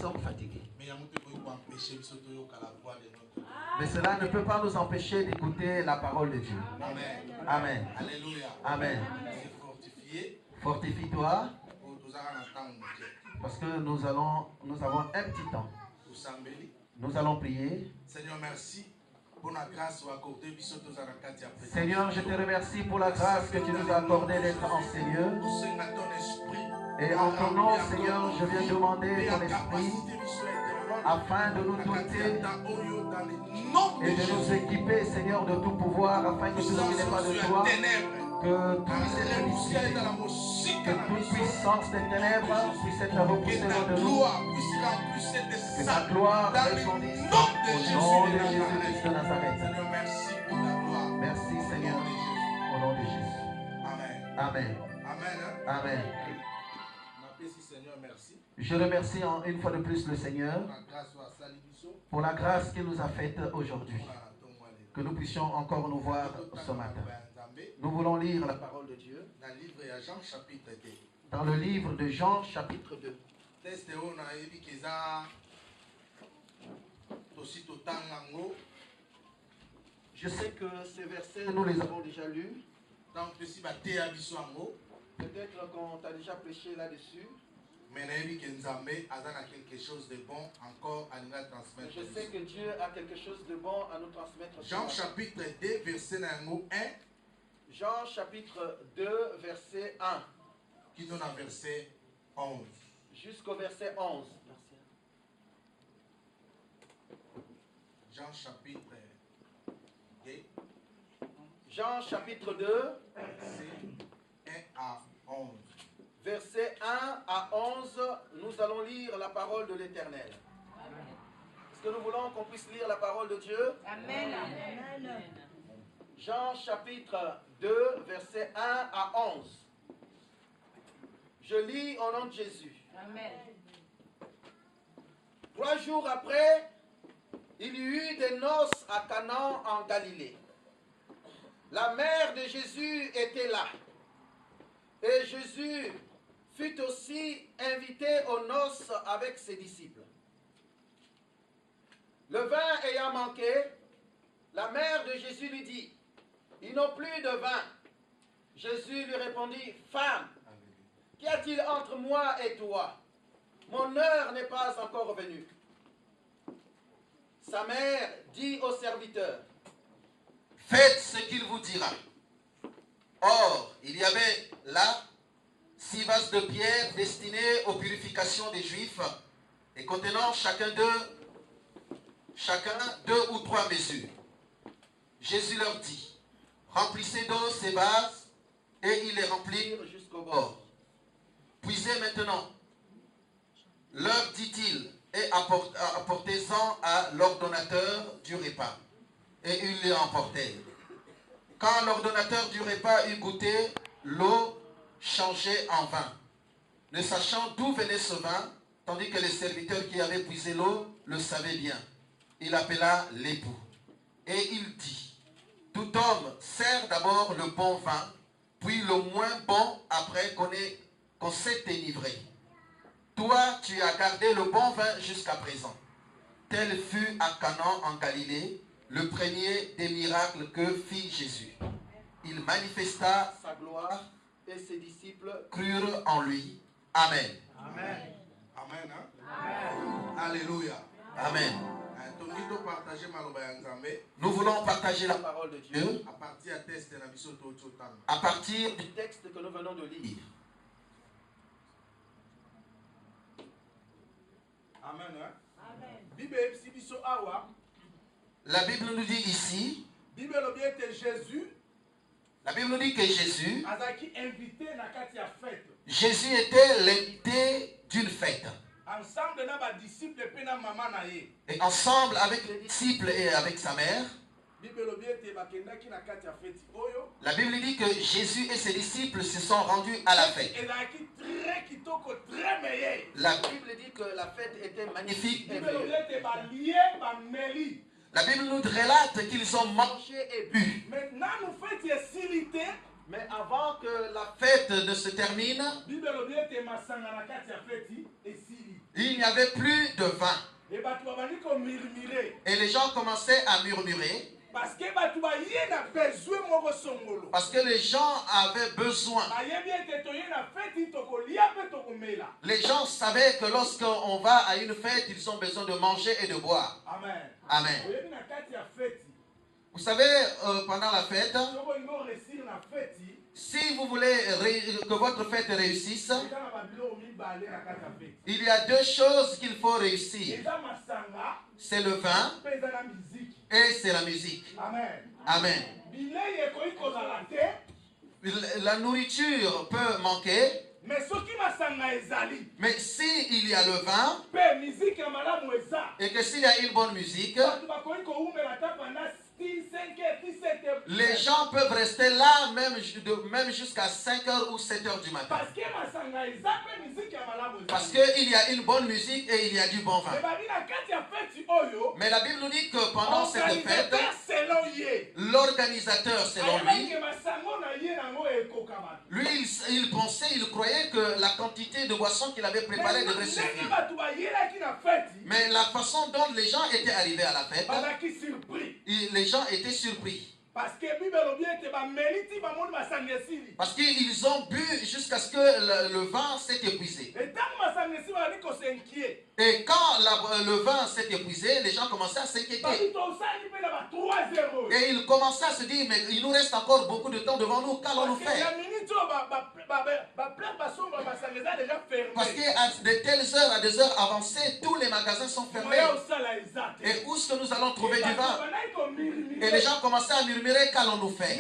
sommes fatigués. Mais cela ne peut pas nous empêcher d'écouter la parole de Dieu. Amen. Amen. Alléluia. Amen. Fortifie-toi. Parce que nous avons un petit temps. Nous allons prier. Seigneur, merci pour la grâce accordée. Seigneur, je te remercie pour la grâce que tu nous as accordée d'être en ces lieux. Et en ton nom, Seigneur, je viens demander ton esprit afin de nous doter et de nous équiper, Seigneur, de tout pouvoir afin que tout ce qui n'est pas de toi, que toute cette difficulté, que toute puissance des ténèbres puisse être repoussée loin de nous, que ta gloire resplendisse au nom de Jésus-Christ de Nazareth. Merci Seigneur, au nom de Jésus. Amen. Amen. Je remercie une fois de plus le Seigneur pour la grâce qu'il nous a faite aujourd'hui, que nous puissions encore nous voir ce matin. Nous voulons lire la parole de Dieu dans le livre de Jean chapitre 2. Je sais que ces versets, nous les avons déjà lus. Peut-être qu'on t'a déjà prêché là-dessus. Mais quelque chose de bon encore à nous transmettre. Je sais que Dieu a quelque chose de bon à nous transmettre. Jean chapitre 2, verset 1. Jean chapitre 2, verset 1. Qui donne un verset 11. Jusqu'au verset 11. Jean chapitre 2. Jean chapitre 2. Verset 1 à 11. Verset 1 à 11, nous allons lire la parole de l'Éternel. Est-ce que nous voulons qu'on puisse lire la parole de Dieu? Amen. Jean chapitre 2, verset 1 à 11. Je lis au nom de Jésus. Amen. 3 jours après, il y eut des noces à Canaan en Galilée. La mère de Jésus était là. Et Jésus fut aussi invité aux noces avec ses disciples. Le vin ayant manqué, la mère de Jésus lui dit, « Ils n'ont plus de vin. » Jésus lui répondit, « Femme, qu'y a-t-il entre moi et toi? Mon heure n'est pas encore venue. » Sa mère dit au serviteur, « Faites ce qu'il vous dira. » Or, il y avait là 6 vases de pierre destinés aux purifications des Juifs et contenant chacun 2 ou 3 mesures. Jésus leur dit, remplissez d'eau ces vases, et ils les remplirent jusqu'au bord. Puisez maintenant, leur dit-il, et apportez-en à l'ordonnateur du repas. Et ils les emportèrent. Quand l'ordonnateur du repas eut goûté l'eau changée en vin, ne sachant d'où venait ce vin, tandis que les serviteurs qui avaient puisé l'eau le savaient bien, il appela l'époux. Et il dit, tout homme sert d'abord le bon vin, puis le moins bon après qu'on s'est dénivré. Toi, tu as gardé le bon vin jusqu'à présent. Tel fut à Canaan en Galilée, le premier des miracles que fit Jésus. Il manifesta sa gloire et ses disciples crurent en lui. Amen. Amen. Amen. Amen. Alléluia. Amen. Nous voulons partager la parole de Dieu à partir du texte que nous venons de lire. Amen. La Bible nous dit ici, la Bible nous dit que Jésus était l'invité d'une fête. Et ensemble avec les disciples et avec sa mère, la Bible dit que Jésus et ses disciples se sont rendus à la fête. La Bible dit que la fête était magnifique et belle. La Bible nous relate qu'ils ont mangé et bu. Mais avant que la fête ne se termine, Il n'y avait plus de vin. Et les gens commençaient à murmurer. Parce que les gens avaient besoin. Les gens savaient que lorsqu'on va à une fête, ils ont besoin de manger et de boire. Amen. Amen. Vous savez, pendant la fête, si vous voulez que votre fête réussisse, il y a deux choses qu'il faut réussir. C'est le vin et c'est la musique. Amen. Amen. La nourriture peut manquer. Mais s'il y a le vin et que s'il y a une bonne musique, les gens peuvent rester là même jusqu'à 5h ou 7h du matin. Parce qu'il y a une bonne musique et il y a du bon vin. Mais la Bible nous dit que pendant cette fête, l'organisateur selon lui, il pensait, il croyait que la quantité de boissons qu'il avait préparée devrait suffire. Mais la façon dont les gens étaient arrivés à la fête, les gens étaient surpris. Parce qu'ils ont bu jusqu'à ce que le vin s'est épuisé. Et quand le vin s'est épuisé, les gens commençaient à s'inquiéter. Et ils commençaient à se dire, mais il nous reste encore beaucoup de temps devant nous, qu'allons-nous faire? Parce qu'à de telles heures, à des heures avancées, tous les magasins sont fermés. Et où est-ce que nous allons trouver du vin? Et les gens commençaient à murmurer, qu'allons-nous faire?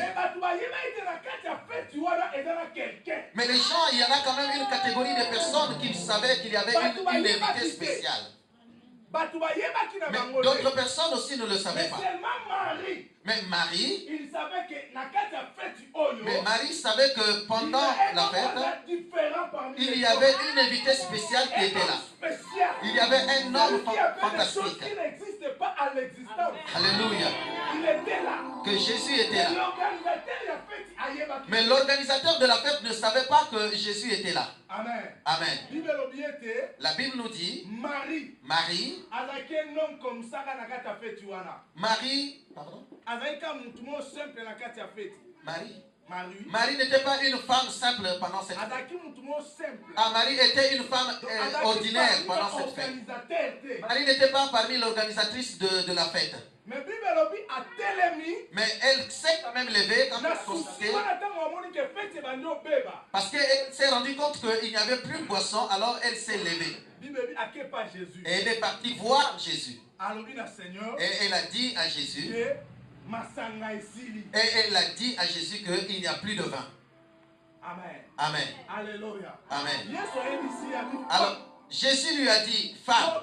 Mais les gens, il y en a quand même une catégorie de personnes qui savaient qu'il y avait une invitée spéciale. Mais d'autres personnes aussi ne le savaient pas. Mais Marie, savait que pendant la fête, il y avait une invitée spéciale qui était là. Il y avait un homme fantastique. Alléluia. Que Jésus était là. Mais l'organisateur de la fête ne savait pas que Jésus était là. Amen. Amen. La Bible nous dit, Marie, pardon? Marie n'était pas une femme simple pendant cette fête. Marie était une femme ordinaire pendant cette fête. Marie n'était pas parmi l'organisatrice de la fête. Mais elle s'est quand même levée quand elle constatait. Parce qu'elle s'est rendue compte qu'il n'y avait plus de boisson, alors elle s'est levée. Et elle est partie voir Jésus. Et elle a dit à Jésus. Et elle a dit à Jésus qu'il n'y a plus de vin. Amen. Amen. Alléluia. Amen. Alors, Jésus lui a dit, femme,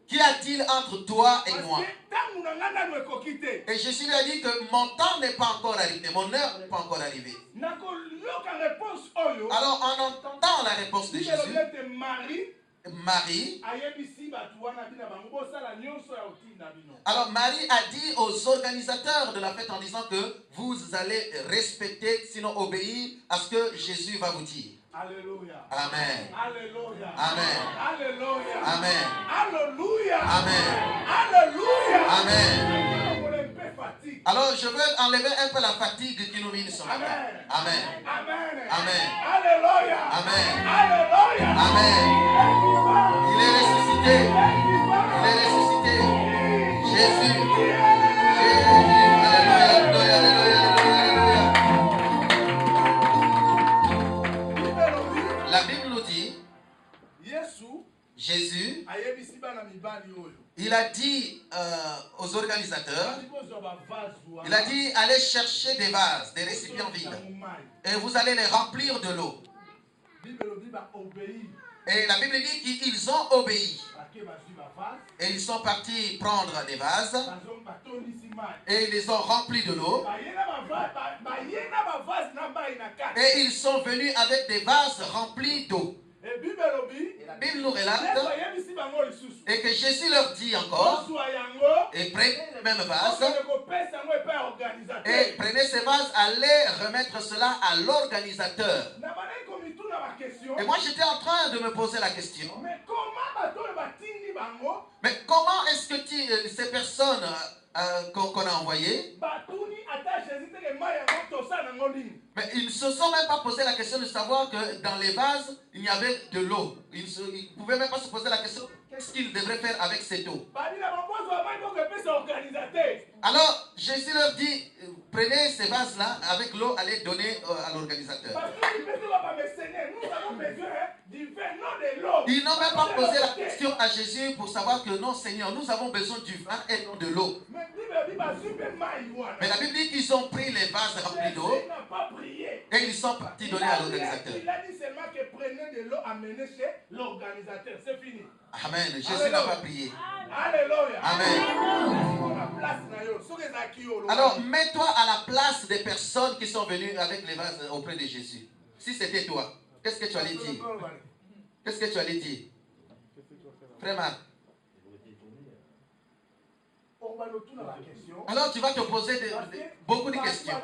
qu'y a-t-il entre toi et moi? Et Jésus lui a dit que mon temps n'est pas encore arrivé, mon heure n'est pas encore arrivée. Alors, en entendant la réponse de Jésus, Marie, alors Marie a dit aux organisateurs de la fête en disant que vous allez respecter, sinon obéir à ce que Jésus va vous dire. Alléluia. Amen. Alléluia. Amen. Alléluia. Amen. Alléluia. Amen. Alléluia. Amen. Alors je veux enlever un peu la fatigue qui nous mine ce matin. Amen. Amen. Amen. Alléluia. Amen. Alléluia. Amen. Il est ressuscité. Il est ressuscité. Jésus. Jésus. Alléluia. Alléluia. Alléluia. La Bible nous dit, Jésus, il a dit aux organisateurs, il a dit, allez chercher des vases, des récipients vides, et vous allez les remplir de l'eau. Et la Bible dit qu'ils ont obéi. Et ils sont partis prendre des vases, et ils les ont remplis de l'eau. Et ils sont venus avec des vases remplis d'eau. Et la Bible nous relate et que Jésus leur dit encore, et prenez le même vase et prenez ces vases, allez remettre cela à l'organisateur. question. Et moi, j'étais en train de me poser la question. Mais comment bateau le batini bango? Mais comment est-ce que ces personnes qu'on a envoyées, Batuni ata Jésus te mai yango tosa nango nini? mais ils ne se sont même pas posé la question de savoir que dans les vases, il y avait de l'eau. Ils ne pouvaient même pas se poser la question qu'est-ce qu'ils devraient faire avec cette eau. Badi na mabozo wa mai donc pe sa organisateur. Alors, Jésus leur dit, prenez ces vases-là, avec l'eau, allez donner à l'organisateur. Parce que nous avons besoin du vin, non de l'eau. Ils n'ont même pas posé la question à Jésus pour savoir que non, Seigneur, nous avons besoin du vin et non de l'eau. Mais la Bible dit qu'ils ont pris les vases remplis d'eau et ils sont partis donner à l'organisateur. Il a dit seulement que prenez de l'eau, amenez chez l'organisateur. C'est fini. Amen. Jésus n'a pas prié. Alléluia. Amen. Alors, mets-toi à la place des personnes qui sont venues avec les vases auprès de Jésus. Si c'était toi, qu'est-ce que tu allais dire? Qu'est-ce que tu allais dire? Frère Marc. Alors tu vas te poser beaucoup de questions.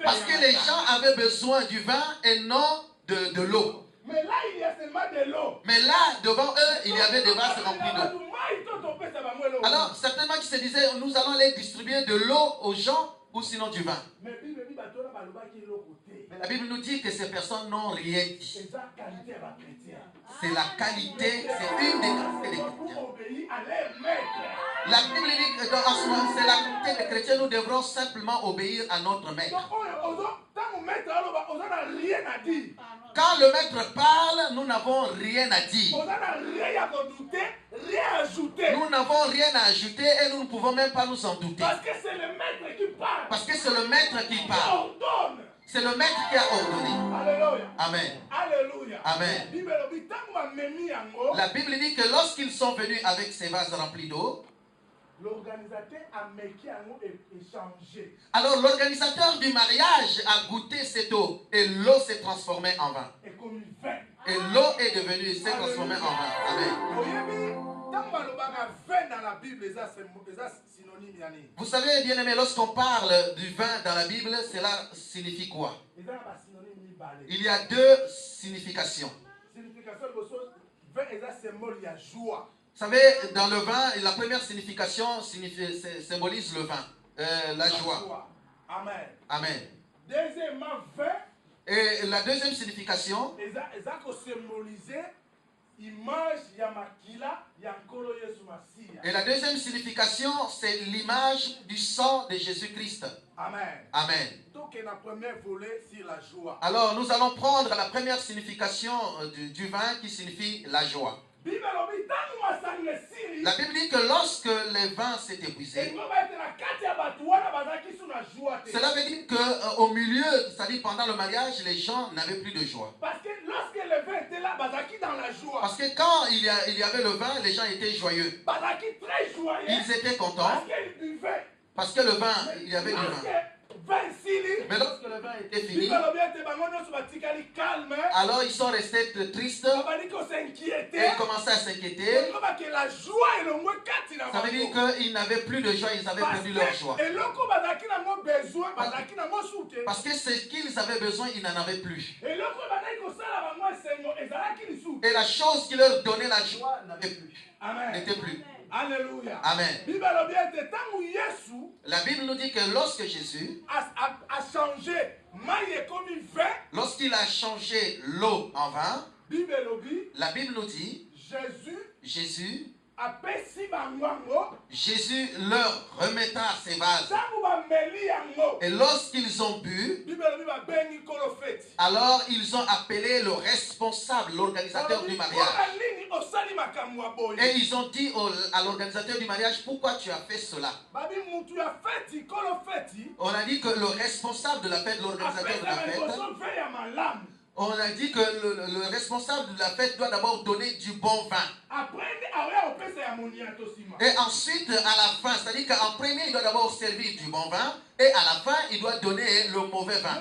Parce que les gens avaient besoin du vin et non de l'eau. Mais là, il y a seulement de l'eau. Mais là, devant eux, il y avait des vases remplis d'eau. Alors, certainement qu'ils se disaient, nous allons aller distribuer de l'eau aux gens ou sinon du vin. Mais la Bible nous dit que ces personnes n'ont rien dit. C'est la qualité, c'est une des qualités des chrétiens. La Bible dit que en ce moment, c'est la qualité des chrétiens, nous devrons simplement obéir à notre maître. Quand le maître parle, nous n'avons rien à dire. Nous n'avons rien à ajouter et nous ne pouvons même pas nous en douter. Parce que c'est le maître qui parle. Parce que c'est le maître qui parle. C'est le maître qui a ordonné. Alléluia. Amen. Alléluia. Amen. La Bible dit que lorsqu'ils sont venus avec ces vases remplis d'eau, l'organisateur a échangé. Alors l'organisateur du mariage a goûté cette eau et l'eau s'est transformée en vin. Et l'eau est devenue, s'est transformée en vin. Amen. Vous savez, bien aimé, lorsqu'on parle du vin dans la Bible, cela signifie quoi? Il y a deux significations. Vous savez, dans le vin, la première signification symbolise le vin, la joie. Amen. Amen. Deuxièmement, vin. Et la deuxième signification, et la deuxième signification, c'est l'image du sang de Jésus-Christ. Amen. Amen. Donc, la première volet, c'est la joie. Alors, nous allons prendre la première signification du vin qui signifie la joie. La Bible dit que lorsque les vins s'est épuisé, cela veut dire qu'au milieu, c'est-à-dire pendant le mariage, les gens n'avaient plus de joie. Parce que lorsque le vin était là, dans la joie. Parce que quand il y avait le vin, les gens étaient joyeux. Très joyeux. Ils étaient contents. Parce que le vin, il y avait du vin. Mais lorsque le vin était fini, alors ils sont restés tristes et ils commençaient à s'inquiéter. Ça veut dire qu'ils n'avaient plus de joie, ils avaient perdu leur joie. Parce que ce qu'ils avaient besoin, ils n'en avaient plus. Et la chose qui leur donnait la joie n'était plus. Alléluia. Amen. La Bible nous dit que lorsque Jésus a changé, lorsqu'il a changé l'eau en vin, la Bible nous dit Jésus leur remettra ses vases. Et lorsqu'ils ont bu, alors ils ont appelé le responsable, l'organisateur du mariage. Et ils ont dit à l'organisateur du mariage, pourquoi tu as fait cela? On a dit que le responsable de la fête, l'organisateur de la fête, on a dit que le responsable de la fête doit d'abord donner du bon vin. Et ensuite, à la fin, c'est-à-dire qu'en premier, il doit d'abord servir du bon vin. Et à la fin, il doit donner le mauvais vin.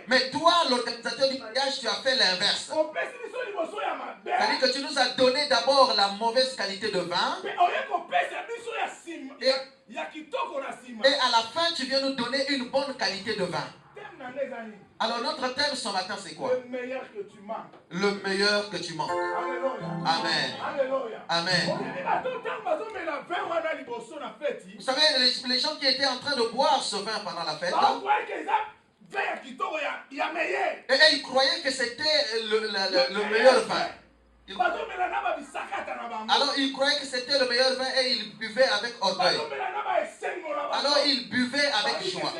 Mais toi, l'organisateur du mariage, tu as fait l'inverse. C'est-à-dire que tu nous as donné d'abord la mauvaise qualité de vin. Et à la fin, tu viens nous donner une bonne qualité de vin. Alors notre thème ce matin c'est quoi? Le meilleur que tu manques. Le meilleur que tu manques. Alléluia. Amen. Alléluia. Amen. Vous savez, les gens qui étaient en train de boire ce vin pendant la fête, et ils croyaient que c'était le meilleur vin. Alors ils croyaient que c'était le meilleur vin et ils buvaient avec orgueil. Alors ils buvaient avec joie.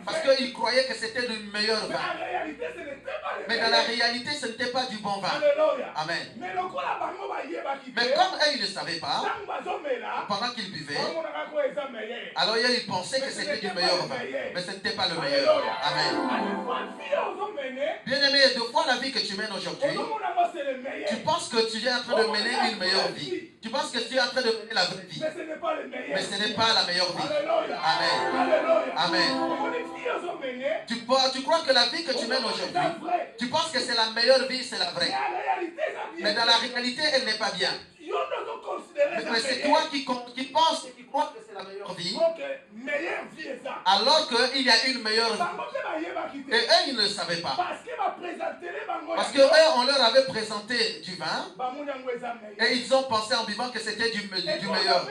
Parce qu'ils croyaient que c'était du meilleur vin. Mais dans la réalité, ce n'était pas du bon vin. Amen. Mais comme eux, ils ne savaient pas, pendant qu'ils buvaient, alors ils pensaient que c'était du meilleur vin. Mais ce n'était pas le meilleur. Amen. Bien-aimé, de fois la vie que tu mènes aujourd'hui, tu penses que tu es en train de mener une meilleure vie. Tu penses que tu es en train de mener la vraie vie. Mais ce n'est pas la meilleure vie. Amen. Amen. Tu crois que la vie que tu mènes aujourd'hui, tu penses que c'est la meilleure vie, c'est la vraie. Mais dans la réalité, elle n'est pas bien. Mais c'est toi qui penses et qui crois que c'est la meilleure vie. Alors qu'il y a une meilleure vie. Et eux, ils ne le savaient pas. Parce qu'eux, on leur avait présenté du vin. Et ils ont pensé en buvant que c'était du meilleur.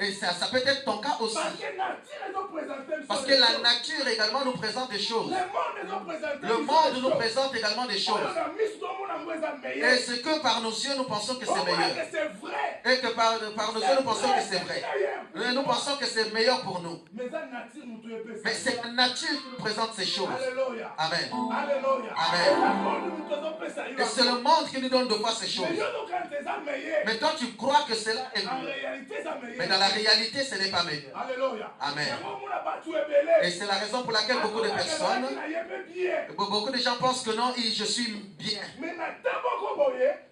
Et ça peut être ton cas aussi. Parce que la nature également nous présente des choses. Le monde nous présente également des choses. Et ce que par nos yeux nous pensons que c'est meilleur. Et que par nos yeux nous pensons que c'est vrai. Et nous pensons que c'est meilleur pour nous. Mais c'est la nature qui nous présente ces choses. Amen. Amen. Et c'est le monde qui nous donne de fois ces choses. Mais toi tu crois que cela est mieux. Mais dans la réalité ce n'est pas meilleur. Amen. Et c'est la raison pour laquelle beaucoup de personnes, beaucoup de gens pensent que non, je suis bien.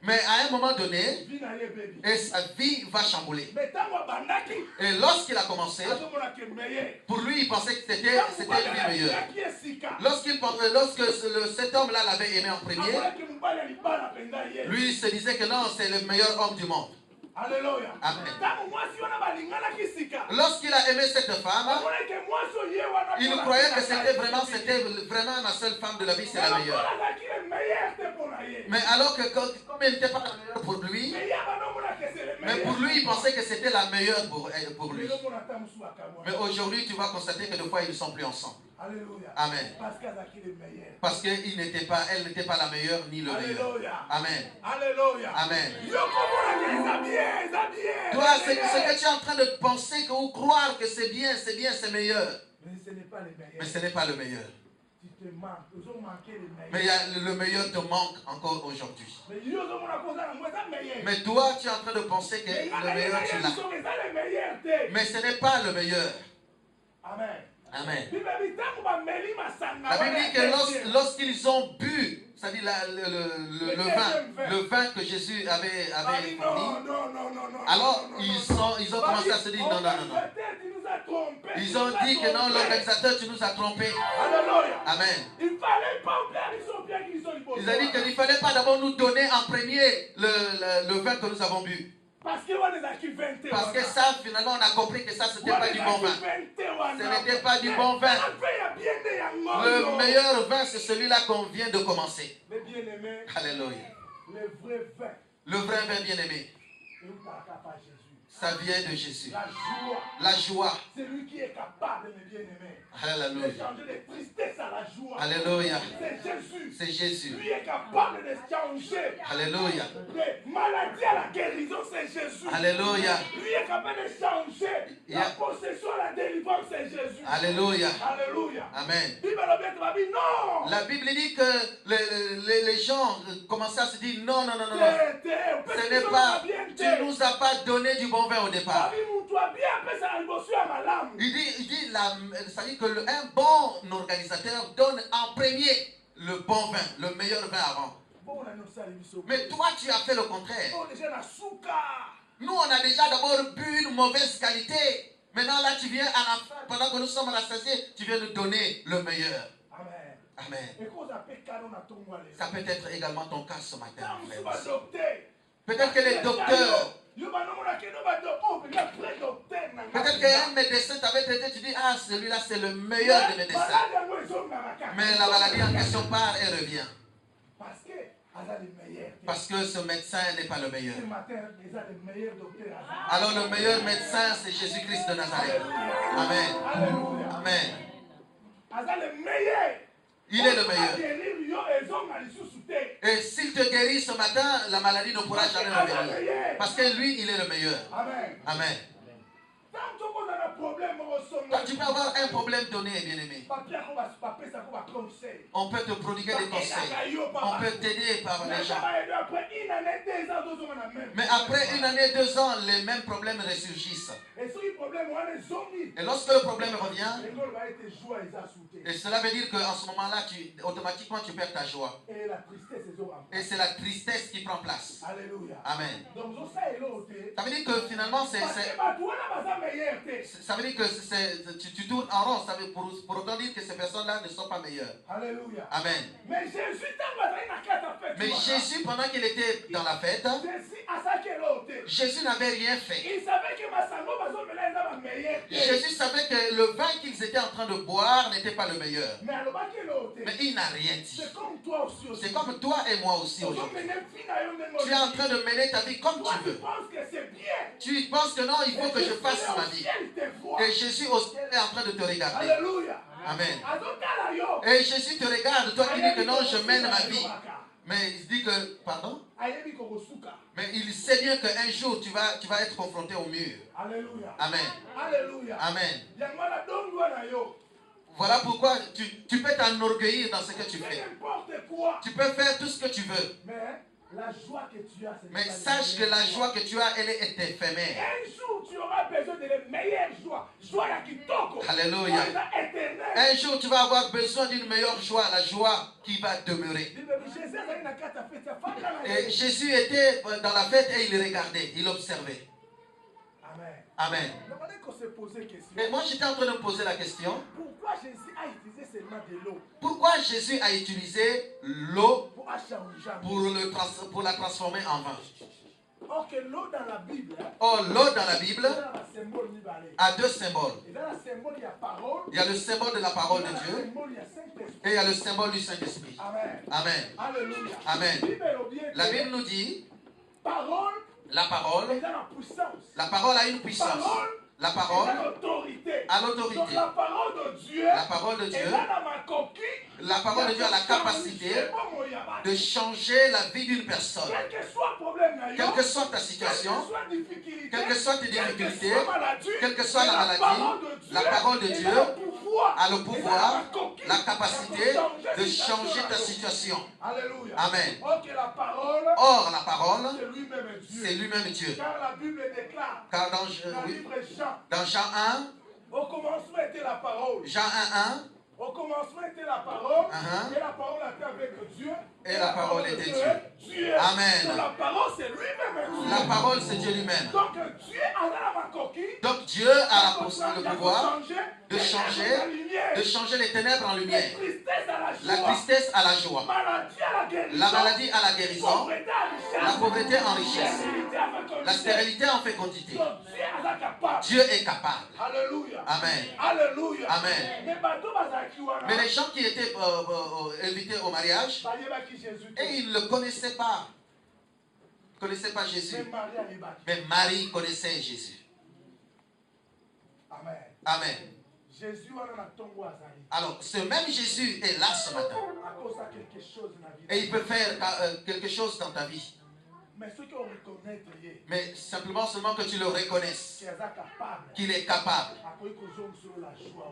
Mais à un moment donné, et sa vie va chambouler. Et lorsqu'il a commencé, pour lui il pensait que c'était lui meilleur. Lorsque cet homme-là l'avait aimé en premier, lui il se disait que non, c'est le meilleur homme du monde. Alléluia. Amen. Lorsqu'il a aimé cette femme, il croyait que c'était vraiment la seule femme de la vie, c'est la meilleure. Mais alors que comme elle n'était pas la meilleure pour lui, mais pour lui, il pensait que c'était la meilleure pour lui. Mais aujourd'hui, tu vas constater que des fois, ils ne sont plus ensemble. Alléluia. Amen. Parce qu'elle n'était pas la meilleure ni le meilleur. Amen. Alléluia. Amen. Toi, ce que tu es en train de penser ou croire que c'est bien, c'est meilleur. Mais ce n'est pas le meilleur. Mais le meilleur te manque encore aujourd'hui. Mais toi, tu es en train de penser que le meilleur, tu l'as. Mais ce n'est pas le meilleur. Amen. Amen. La Bible dit que lorsqu'ils ont bu, c'est-à-dire le vin que Jésus avait fourni, alors ils ont commencé à se dire non. Ils ont dit que non, l'organisateur, tu nous as trompés. Amen. Ils ont dit qu'il ne fallait pas d'abord nous donner en premier le vin que nous avons bu. Parce que ça, finalement, on a compris que ça, ce n'était pas du bon vin. Ce n'était pas du bon vin. Le meilleur vin, c'est celui-là qu'on vient de commencer. Alléluia. Le vrai vin bien-aimé. Ça vient de Jésus. La joie. C'est lui qui est capable de me bien aimer. Alléluia. De changer de tristesse à la joie. Alléluia. C'est Jésus. C'est Jésus. Lui est capable de changer. Alléluia. De maladie à la guérison, c'est Jésus. Alléluia. Lui est capable de changer la possession à la délivrance, c'est Jésus. Alléluia. Alléluia. Amen. Non. La Bible dit que les gens commençaient à se dire non. Ce n'est pas. Tu ne nous as pas donné du bon vin au départ. Il dit c'est-à-dire qu'un bon organisateur donne en premier le bon vin, le meilleur vin avant. Mais toi, tu as fait le contraire. Nous, on a déjà d'abord bu une mauvaise qualité. Maintenant, là, tu viens à la fin, pendant que nous sommes rassasiés, tu viens nous donner le meilleur. Amen. Ça peut être également ton cas ce matin. Peut-être que les docteurs, Peut-être qu'un médecin t'avait traité, tu dis, ah, celui-là c'est le meilleur des médecins. Mais la maladie en question part et revient. Parce que ce médecin n'est pas le meilleur. Alors le meilleur médecin, c'est Jésus-Christ de Nazareth. Amen. Amen. Il est le meilleur. Et s'il te guérit ce matin, la maladie ne pourra jamais revenir. Parce que lui, il est le meilleur. Amen. Tu peux avoir un problème donné, bien-aimé. On peut te prodiguer des conseils. On peut t'aider par les gens. Mais après 1 année, 2 ans, les mêmes problèmes ressurgissent. Et lorsque le problème revient, et cela veut dire qu'en ce moment-là, automatiquement, tu perds ta joie. Et c'est la tristesse qui prend place. Amen. Ça veut dire que finalement, ça veut dire que tu tournes en rond. Ça veut pour autant dire que ces personnes-là ne sont pas meilleures. Alléluia. Amen. Mais Jésus, pendant qu'il était dans la fête, Jésus n'avait rien fait. Il savait que Jésus savait que le vin qu'ils étaient en train de boire n'était pas le meilleur. Mais il n'a rien dit. C'est comme toi et moi aussi aujourd'hui. Tu es en train de mener ta vie comme tu veux. Tu penses que non, il faut que je fasse ma vie. Et Jésus au ciel est en train de te regarder. Amen. Et Jésus te regarde, toi qui dis que non, je mène ma vie. Mais il dit que, pardon? Mais il sait bien qu'un jour tu vas être confronté au mur. Alléluia. Amen. Alléluia. Amen. Voilà pourquoi tu peux t'enorgueillir dans ce que tu fais. Tu peux faire tout ce que tu veux. La joie que tu as, mais sache que la joie que tu as, elle est éphémère. Un jour, tu auras besoin de la meilleure joie. Joie qui toque. Alléluia. Un jour, tu vas avoir besoin d'une meilleure joie, la joie qui va demeurer. Et Jésus était dans la fête et il regardait, il observait. Amen. Amen. Et moi, j'étais en train de me poser la question. Pourquoi Jésus a utilisé seulement de l'eau? Pourquoi Jésus a utilisé l'eau pour la transformer en vin? Or, l'eau dans la Bible, l'eau dans la Bible a 2 symboles. Il y a le symbole de la parole de Dieu et il y a le symbole du Saint-Esprit. Amen. Alléluia. Amen. La Bible nous dit la parole a une puissance. La parole a l'autorité. La parole de Dieu la parole de Dieu a la capacité de changer la vie d'une personne. Quelle que soit ta situation, quelles que soient tes difficultés, quelle que soit la maladie, la parole de Dieu a le pouvoir, la capacité de changer ta situation. Amen. Or, la parole, c'est lui-même Dieu. Car la Bible déclare, car dans Jean 1, au commencement était la parole. Jean 1:1. Au commencement était la parole, et la parole était avec Dieu, et la parole était Dieu. Amen. Donc la parole c'est lui-même. La parole c'est Dieu lui-même. Donc Dieu a le pouvoir de changer les ténèbres en lumière. La tristesse à la joie. La maladie à la guérison. La pauvreté en richesse. La stérilité en fécondité. Dieu est capable. Alléluia. Amen. Alléluia. Amen. Mais les gens qui étaient invités au mariage, et ils ne connaissaient pas. Ils ne connaissaient pas Jésus. Mais Marie connaissait Jésus. Amen. Amen. Alors, ce même Jésus est là ce matin. Et il peut faire quelque chose dans ta vie. Mais simplement seulement que tu le reconnaisses. Qu'il est capable.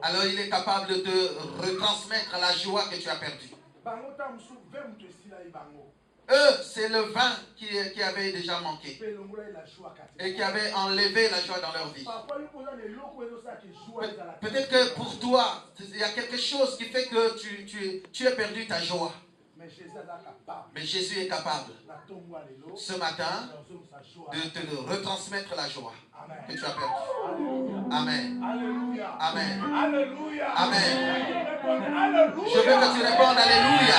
Alors il est capable de retransmettre la joie que tu as perdue. Eux, c'est le vin qui avait déjà manqué. Et qui avait enlevé la joie dans leur vie. Peut-être que pour toi, il y a quelque chose qui fait que tu as perdu ta joie. Mais Jésus est capable ce matin de te retransmettre la joie que tu as perdue. Amen. Amen. Amen. Je veux que tu répondes Alléluia.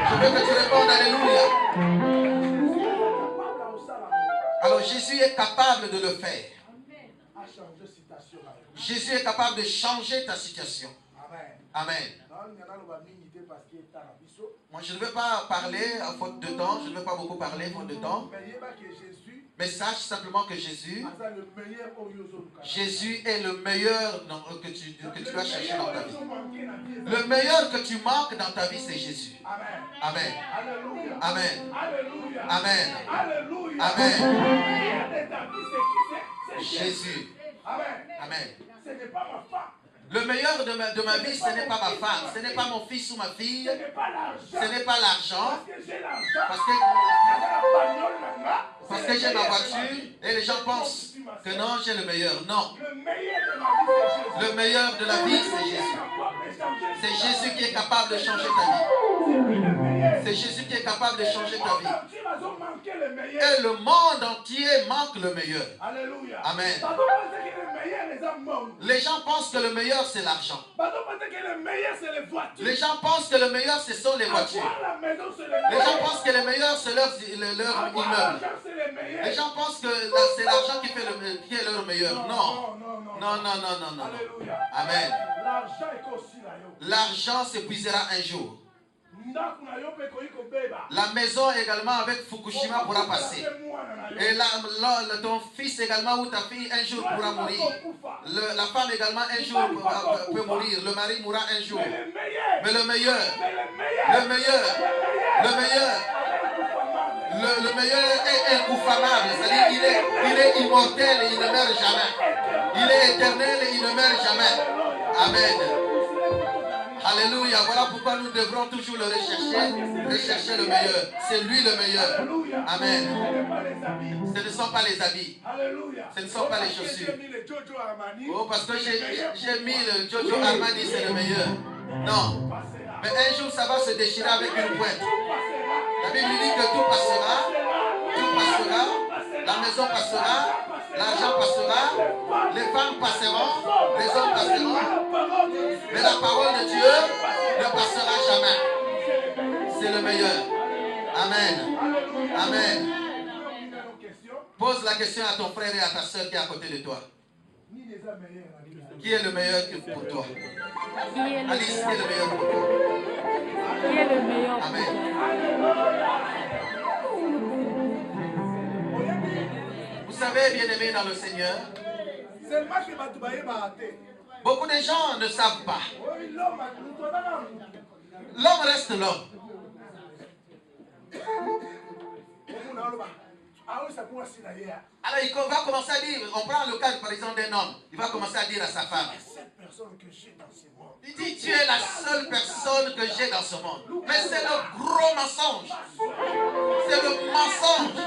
Je veux que tu répondes Alléluia. Alors Jésus est capable de le faire. Jésus est capable de changer ta situation. Amen. Moi, je ne veux pas parler à faute de temps. Je ne veux pas beaucoup parler à faute de temps. Mais sache simplement que Jésus est le meilleur que tu dois chercher dans ta vie. Le meilleur que tu manques dans ta vie, c'est Jésus. Amen. Amen. Amen. Amen. Jésus. Amen. Ce n'est pas ma femme. Le meilleur de ma vie, ce n'est pas ma femme, ce n'est pas mon fils ou ma fille, ce n'est pas l'argent, parce que j'ai ma voiture et les gens pensent que non, j'ai le meilleur. Non. Le meilleur de la vie, c'est Jésus. C'est Jésus qui est capable de changer ta vie. C'est Jésus qui est capable de changer ta vie. Et le monde entier manque le meilleur. Amen. Les gens pensent que le meilleur c'est l'argent. Les gens pensent que le meilleur ce sont les voitures. Les gens pensent que le meilleur c'est leur immeuble. Les gens pensent que c'est l'argent qui est leur meilleur. Non. Non, non, non, non, non. Amen. L'argent s'épuisera un jour. La maison également avec Fukushima pourra passer. Et ton fils également ou ta fille un jour pourra mourir. La femme également un jour peut mourir. Le mari mourra un jour. Mais le meilleur est incoufamable. C'est-à-dire il est immortel et il ne meurt jamais. Il est éternel et il ne meurt jamais. Amen. Alléluia. Voilà pourquoi nous devrons toujours le rechercher le meilleur. C'est lui le meilleur. Amen. Ce ne sont pas les habits. Ce ne sont pas les chaussures. Oh, parce que j'ai mis le Giorgio Armani, c'est le meilleur. Non. Mais un jour, ça va se déchirer avec une pointe. La Bible dit que tout passera. Tout passera. La maison passera. L'argent passera. Les femmes passeront. Les hommes passeront. Mais la parole de Dieu ne passera jamais. C'est le meilleur. Amen. Amen. Pose la question à ton frère et à ta soeur qui est à côté de toi. Qui est le meilleur pour toi? Alice, qui est le meilleur pour toi? Qui est le meilleur? Amen. Vous savez, bien-aimés dans le Seigneur, beaucoup de gens ne savent pas. L'homme reste l'homme. Alors il va commencer à dire, on prend le cas par exemple d'un homme, il va commencer à dire à sa femme, il dit, tu es la seule personne que j'ai dans ce monde. Mais c'est le gros mensonge. C'est le mensonge.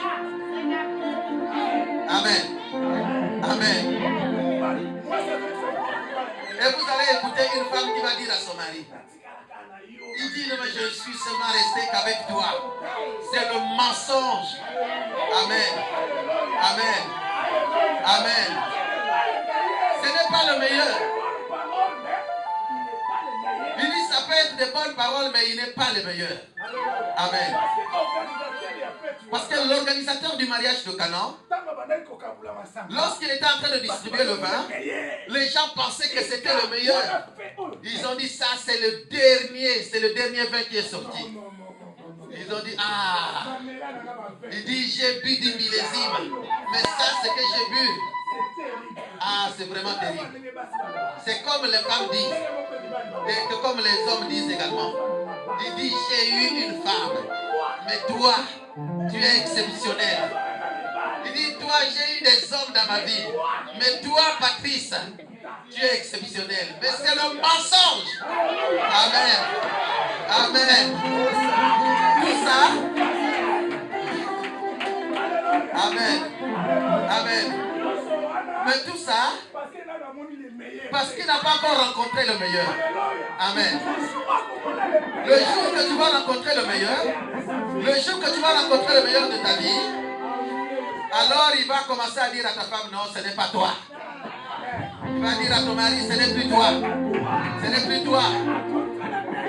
Amen. Amen. Et vous allez écouter une femme qui va dire à son mari, il dit, mais je suis seulement resté qu'avec toi. C'est le mensonge. Amen. Amen. Amen. Ce n'est pas le meilleur. Il dit, ça peut être de bonnes paroles, mais il n'est pas le meilleur. Amen. Parce que l'organisateur du mariage de Canaan, lorsqu'il était en train de distribuer le vin, les gens pensaient que c'était le meilleur. Ils ont dit, ça c'est le dernier vin qui est sorti. Ils ont dit, ah, il dit, j'ai bu du millésime, mais ça c'est que j'ai bu. Ah, c'est vraiment terrible. C'est comme les femmes disent, et que comme les hommes disent également. Il dit, j'ai eu une femme, mais toi, tu es exceptionnel. Il dit, toi, j'ai eu des hommes dans ma vie, mais toi, Patrice, tu es exceptionnel. Mais c'est le mensonge. Amen. Amen. Tout ça. Amen. Amen. Mais tout ça, parce qu'il n'a pas encore rencontré le meilleur. Amen. Le jour que tu vas rencontrer le meilleur, le jour que tu vas rencontrer le meilleur de ta vie, alors il va commencer à dire à ta femme, non, ce n'est pas toi. Il va dire à ton mari, ce n'est plus toi. Ce n'est plus toi.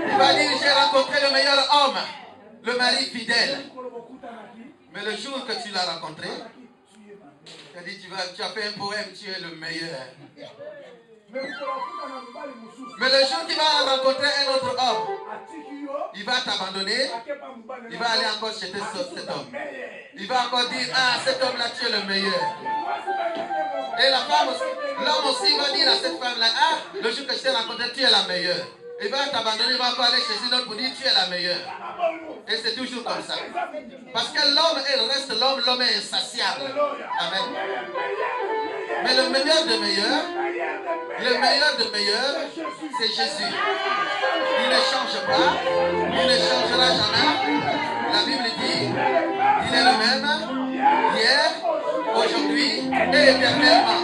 Il va dire, j'ai rencontré le meilleur homme, le mari fidèle. Mais le jour que tu l'as rencontré, tu as dit, tu as fait un poème, tu es le meilleur. Mais le jour qu'il va rencontrer un autre homme, il va t'abandonner. Il va aller encore chez cet homme. Il va encore dire, ah, cet homme-là, tu es le meilleur. Et la femme aussi, l'homme aussi va dire à cette femme-là, ah, le jour que je t'ai rencontré, tu es la meilleure. Il va t'abandonner, il va encore aller chez une autre pour dire, tu es la meilleure. Et c'est toujours comme ça. Parce que l'homme, il reste l'homme, l'homme est insatiable. Amen. Mais le meilleur de meilleurs, c'est Jésus. Il ne change pas, il ne changera jamais. La Bible dit, il est le même, hier, aujourd'hui et éternellement.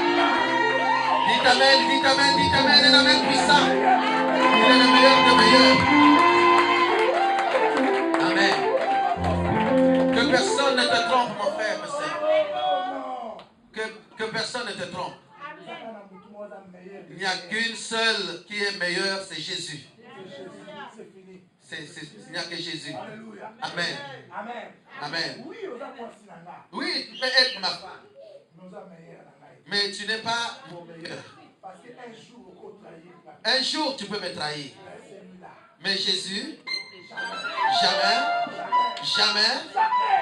Dites amen, dites amen, dites amen, un amen puissant. Il est le meilleur de meilleurs. Amen. Que personne ne te trompe, mon frère, ma soeur. Que personne ne te trompe. Il n'y a qu'une seule qui est meilleure, c'est Jésus. Il n'y a que Jésus. Amen. Amen. Oui, tu peux être ma femme. Mais tu n'es pas mon meilleur. Un jour, tu peux me trahir. Mais Jésus,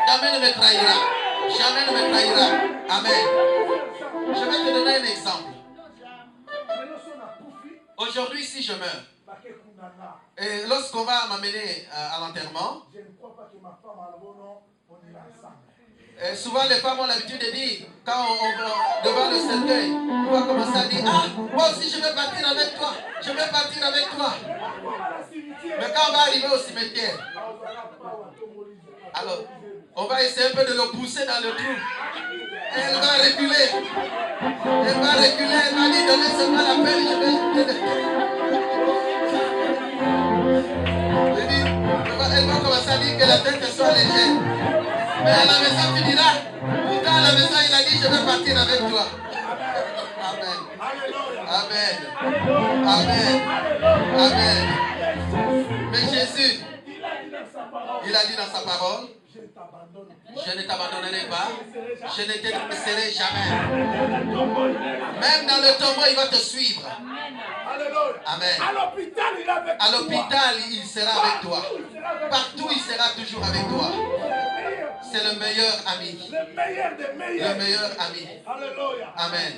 jamais ne me trahira. Jamais ne me trahira. Amen. Je vais te donner un exemple. Aujourd'hui, si je meurs, et lorsqu'on va m'amener à l'enterrement, souvent les femmes ont l'habitude de dire, quand on va devant le cercueil, on va commencer à dire, ah, moi aussi je vais partir avec toi, je vais partir avec toi. Mais quand on va arriver au cimetière, alors, on va essayer un peu de le pousser dans le trou. Elle va reculer. Elle va reculer, elle va dire, donnez seulement la peine, je vais... Elle va commencer à dire que la tête soit légère. Mais à la maison, tu diras, pourtant à la maison, il a dit, je vais partir avec toi. Amen. Amen. Amen. Amen. Mais Jésus, il a dit dans sa parole, je ne t'abandonnerai pas, je ne te laisserai jamais. Même dans le tombeau, il va te suivre. Amen. À l'hôpital, il sera avec toi. Partout, il sera toujours avec toi. C'est le meilleur ami. Le meilleur ami. Amen.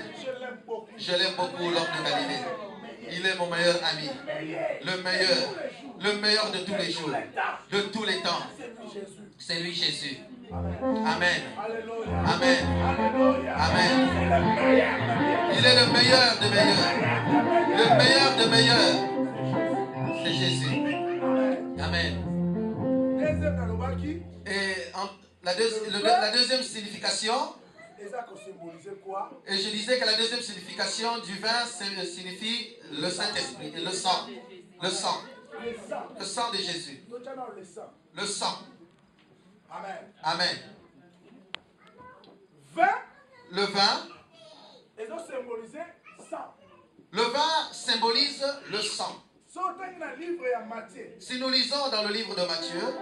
Je l'aime beaucoup, l'homme de Galilée. Il est mon meilleur ami. Le meilleur de tous les jours, de tous les temps. C'est lui Jésus. Amen. Amen. Amen. Il est le meilleur de meilleurs. Le meilleur de meilleurs. C'est Jésus. Amen. Et la deuxième signification, et je disais que la deuxième signification du vin signifie le Saint-Esprit et le sang. Le sang. Le sang de Jésus. Le sang. Amen. Le vin. Le vin symbolise le sang. Si nous lisons dans le livre de Matthieu,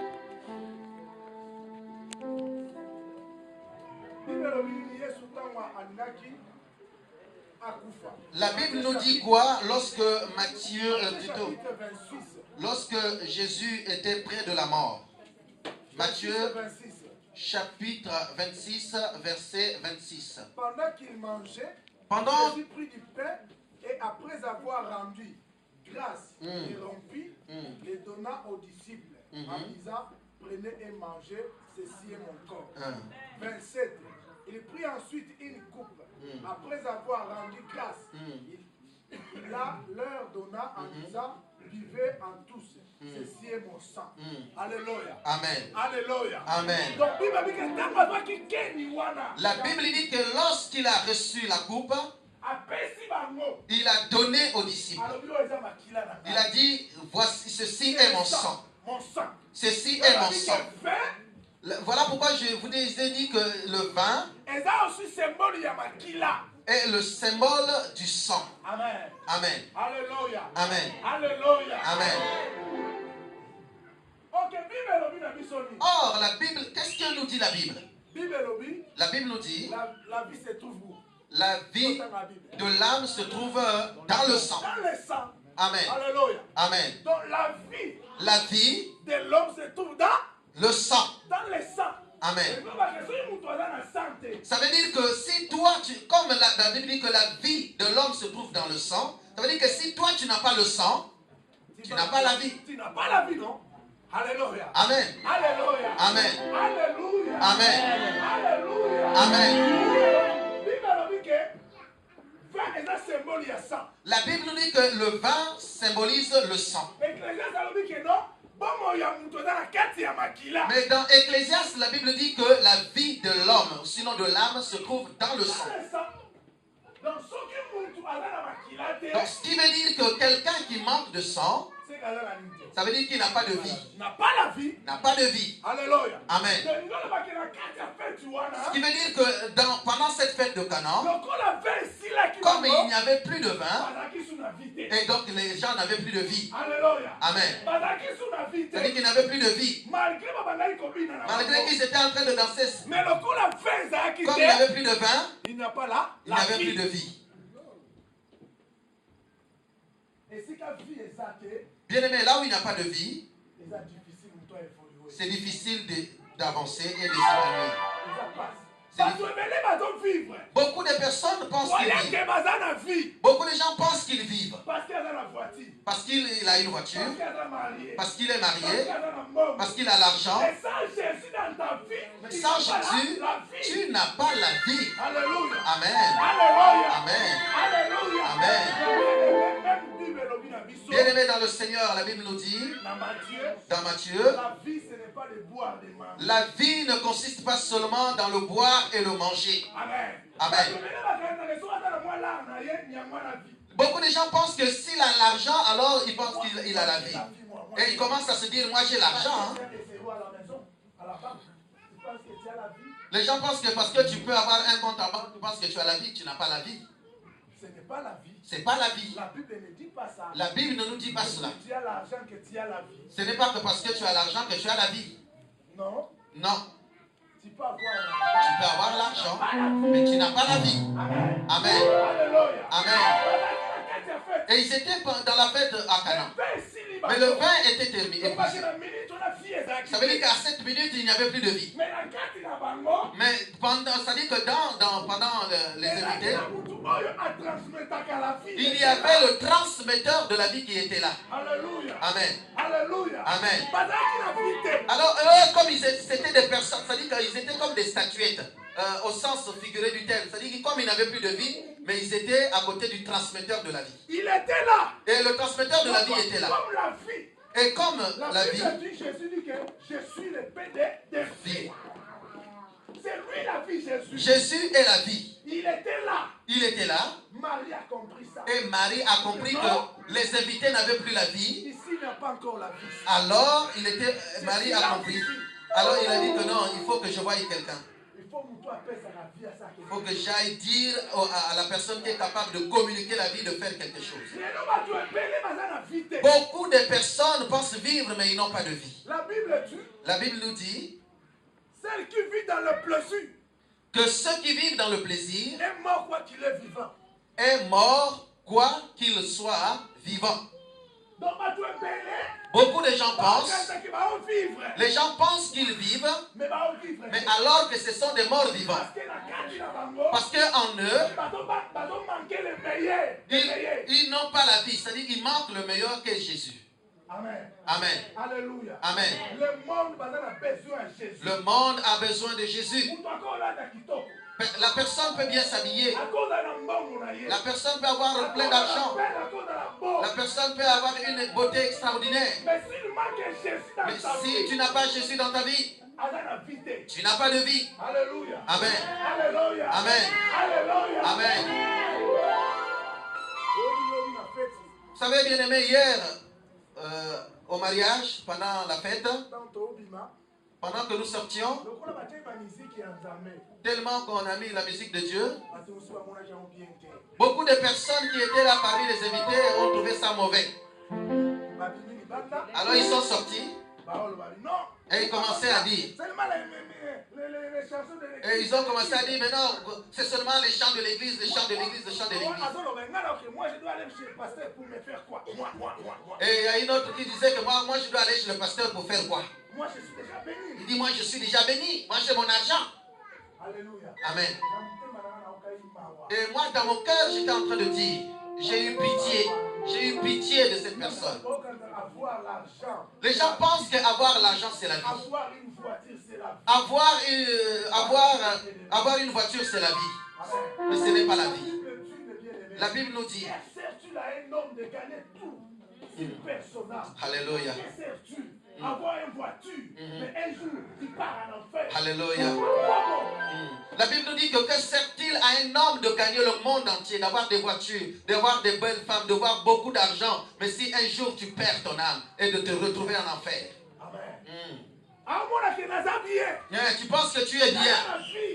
la Bible nous dit quoi lorsque lorsque Jésus était près de la mort. Matthieu chapitre 26, verset 26. Pendant qu'il mangeait, Jésus prit du pain et après avoir rendu grâce et rompit, les donna aux disciples en disant, prenez et mangez, ceci est mon corps. 27. Il prit ensuite une coupe. Après avoir rendu grâce, il leur donna en disant, buvez en tous. Ceci est mon sang. Alléluia. Amen. Alléluia. Amen. La Bible dit que lorsqu'il a reçu la coupe, il a donné aux disciples. Il a dit, voici, ceci est mon sang. Ceci est mon sang. Voilà pourquoi je vous ai dit que le vin est le symbole du sang. Amen. Amen. Alléluia. Amen. Alléluia. Amen. Or, la Bible, qu'est-ce que nous dit la Bible? La Bible nous dit, la vie se trouve où? La vie de l'âme se trouve dans le sang. Dans le sang. Amen. Alléluia. Amen. Donc la vie de l'homme se trouve dans le sang. Dans le sang. Amen. Ça veut dire que si toi, comme la Bible dit que la vie de l'homme se trouve dans le sang, ça veut dire que si toi tu n'as pas le sang, tu n'as pas la vie. Tu n'as pas la vie, non? Alléluia. Amen. Alléluia. Amen. Alléluia. Amen. Alléluia. Amen. La Bible dit que le vin symbolise le sang. Mais dans Ecclésiaste, la Bible dit que la vie de l'homme, sinon de l'âme, se trouve dans le sang. Donc, ce qui veut dire que quelqu'un qui manque de sang, ça veut dire qu'il n'a pas de vie. N'a pas la vie. N'a pas de vie. Alléluia. Amen. Ce qui veut dire que pendant cette fête de Canaan, comme il n'y avait plus de vin, et donc les gens n'avaient plus de vie. Alléluia. Amen. C'est-à-dire qu'ils n'avaient plus de vie. Malgré qu'ils étaient en train de danser. Comme il n'y avait plus de vin, il n'y a pas là. Il n'y avait plus de vie. Bien aimé, là où il n'y a pas de vie, c'est difficile d'avancer et de s'épanouir. Beaucoup de personnes pensent qu'ils vivent. Beaucoup de gens pensent qu'ils vivent. Parce qu'il a une voiture, parce qu'il est marié, parce qu'il a l'argent. Mais sans Jésus, tu n'as pas la vie. Amen. Amen. Amen. Bien aimé dans le Seigneur, la Bible nous dit, dans Matthieu, la vie ne consiste pas seulement dans le boire et le manger. Amen. Beaucoup de gens pensent que s'il a l'argent, alors il pense qu'il a la vie. Et il commence à se dire, moi j'ai l'argent. Les gens pensent que parce que tu peux avoir un compte en banque, tu penses que tu as la vie, tu n'as pas la vie. Ce n'est pas la vie. C'est pas la vie. La Bible ne dit pas ça. La Bible ne nous dit pas cela. Tu as l'argent que tu as la vie. Ce n'est pas que parce que tu as l'argent que tu as la vie. Non. Non. Tu peux avoir l'argent, mais tu n'as pas la vie. Amen. Amen. Alléluia. Amen. Et ils étaient dans la fête à Canaan. Mais le vin était terminé. Ça veut dire qu'à cette minute, il n'y avait plus de vie. Mais c'est-à-dire que pendant les invités, il y avait le transmetteur de la vie qui était là. Amen. Amen. Alors eux, comme c'était des personnes, c'est-à-dire qu'ils étaient comme des statuettes, au sens figuré du terme. C'est-à-dire que comme ils n'avaient plus de vie, mais ils étaient à côté du transmetteur de la vie. Il était là. Et le transmetteur de la vie était là. Comme la vie. Et comme la vie. Jésus dit que je suis le père des vies. C'est lui la vie, Jésus. Jésus est la vie. Il était là. Il était là. Marie a compris ça. Et Marie a compris que les invités n'avaient plus la vie. Ici, il n'y a pas encore la vie. Alors, Marie a compris. Alors, il a dit que non, il faut que je voie quelqu'un. Il faut que j'aille dire à la personne qui est capable de communiquer la vie, de faire quelque chose. Beaucoup de personnes pensent vivre, mais ils n'ont pas de vie. La Bible nous dit celle qui vit dans le plaisir, que ceux qui vivent dans le plaisir est mort quoi qu'il est vivant. Est mort quoi qu'il soit vivant. Beaucoup de gens pensent, les gens pensent qu'ils vivent, mais alors que ce sont des morts vivants. Parce qu'en eux, ils n'ont pas la vie, c'est-à-dire qu'ils manquent le meilleur qu'est Jésus. Amen. Amen. Alléluia. Amen. Le monde a besoin de Jésus. Le monde a besoin de Jésus. La personne peut bien s'habiller. La personne peut avoir plein d'argent. La personne peut avoir une beauté extraordinaire. Mais si tu n'as pas Jésus dans ta vie, tu n'as pas de vie. Alléluia. Amen. Amen. Amen. Vous savez, bien aimé, hier, au mariage, pendant la fête, pendant que nous sortions, tellement qu'on a mis la musique de Dieu, beaucoup de personnes qui étaient là parmi les invités ont trouvé ça mauvais. Alors ils sont sortis et ils commençaient à dire, Et ils ont commencé à dire, mais non, c'est seulement les chants de l'église, les chants de l'église, les chants de l'église. Moi, je dois aller chez le pasteur pour me faire quoi? Moi. Et il y a une autre qui disait que moi, je dois aller chez le pasteur pour faire quoi? Moi, je suis déjà béni. Il dit, moi, je suis déjà béni. Moi, j'ai mon argent. Alléluia. Amen. Et moi, dans mon cœur, j'étais en train de dire, j'ai eu pitié. J'ai eu pitié de cette personne. Les gens pensent qu'avoir l'argent, c'est la vie. Avoir une voiture, c'est la vie. Avoir une voiture, c'est la vie. Mais ce n'est pas la vie. La Bible nous dit. Sers-tu à un homme de gagner tout? Une personnage. Alléluia. Que sers-tu? Avoir une voiture, mais un jour, tu pars en enfer. Alléluia. La Bible nous dit que sert-il à un homme de gagner le monde entier, d'avoir des voitures, d'avoir des belles femmes, d'avoir beaucoup d'argent, mais si un jour tu perds ton âme et de te retrouver en enfer? Amen. Tu penses que tu es bien.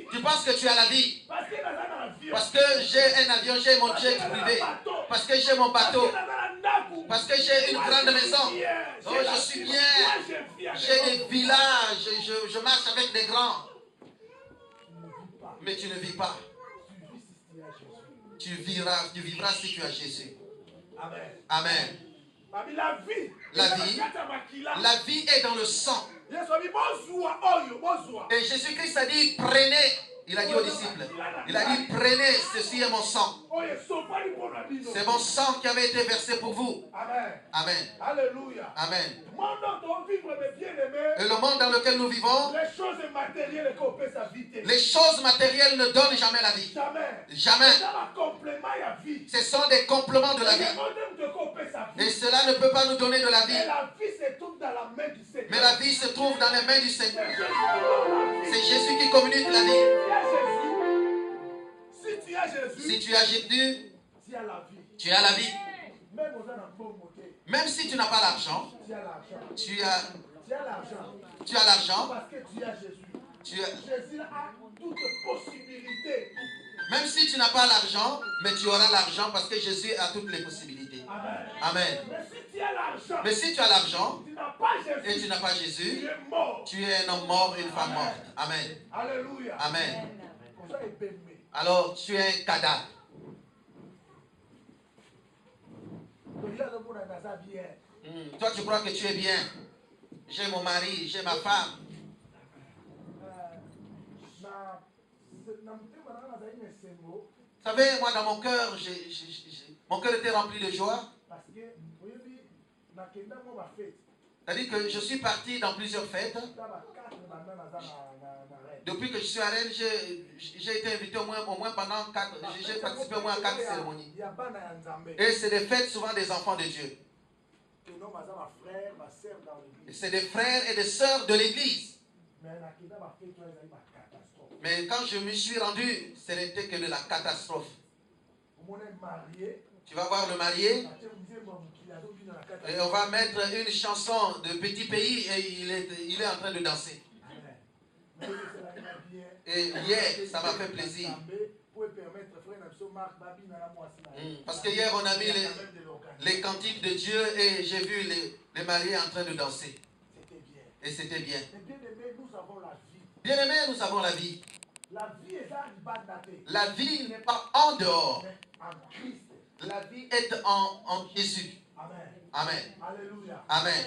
Tu penses que tu as la vie. Parce que j'ai un avion, j'ai mon jet privé. Parce que j'ai mon bateau. Parce que j'ai une grande maison. Oh, je suis bien. J'ai des villages. Je marche avec des grands. Mais tu ne vis pas. Tu vivras si tu as Jésus. Amen. La vie est dans le sang. Et Jésus-Christ a dit, prenez. Il a dit aux disciples, il a dit, prenez, ceci est mon sang. C'est mon sang qui avait été versé pour vous. Amen. Alléluia. Amen. Et le monde dans lequel nous vivons, les choses matérielles ne donnent jamais la vie. Jamais. Ce sont des compléments de la vie. Et cela ne peut pas nous donner de la vie. Mais la vie se trouve dans les mains du Seigneur. C'est Jésus qui communique la vie. Si tu as Jésus, tu as la vie. Même si tu n'as pas l'argent, tu as l'argent. Parce que tu as Jésus. Jésus a toute possibilité. Même si tu n'as pas l'argent, mais tu auras l'argent parce que Jésus a toutes les possibilités. Amen. Mais si tu as l'argent et tu n'as pas Jésus, tu es un homme mort, une femme morte. Amen. Alléluia. Amen. Alors tu es un cadavre. Toi tu crois que tu es bien. J'ai mon mari, j'ai ma femme. Vous savez, moi dans mon cœur, mon cœur était rempli de joie. C'est-à-dire que je suis parti dans plusieurs fêtes. Depuis que je suis à Rennes, j'ai été invité au moins pendant 4, j'ai participé au moins à 4 cérémonies. Et c'est des fêtes souvent des enfants de Dieu. C'est des frères et des sœurs de l'église. Mais quand je me suis rendu, ce n'était que de la catastrophe. Tu vas voir le marié et on va mettre une chanson de Petit Pays et il est en train de danser. Et hier, ça m'a fait plaisir. Parce que hier, on a mis les cantiques de Dieu et j'ai vu les mariés en train de danser. Et c'était bien. Bien-aimés, nous avons la vie. La vie n'est pas en dehors. La vie est en Jésus. Amen. Amen.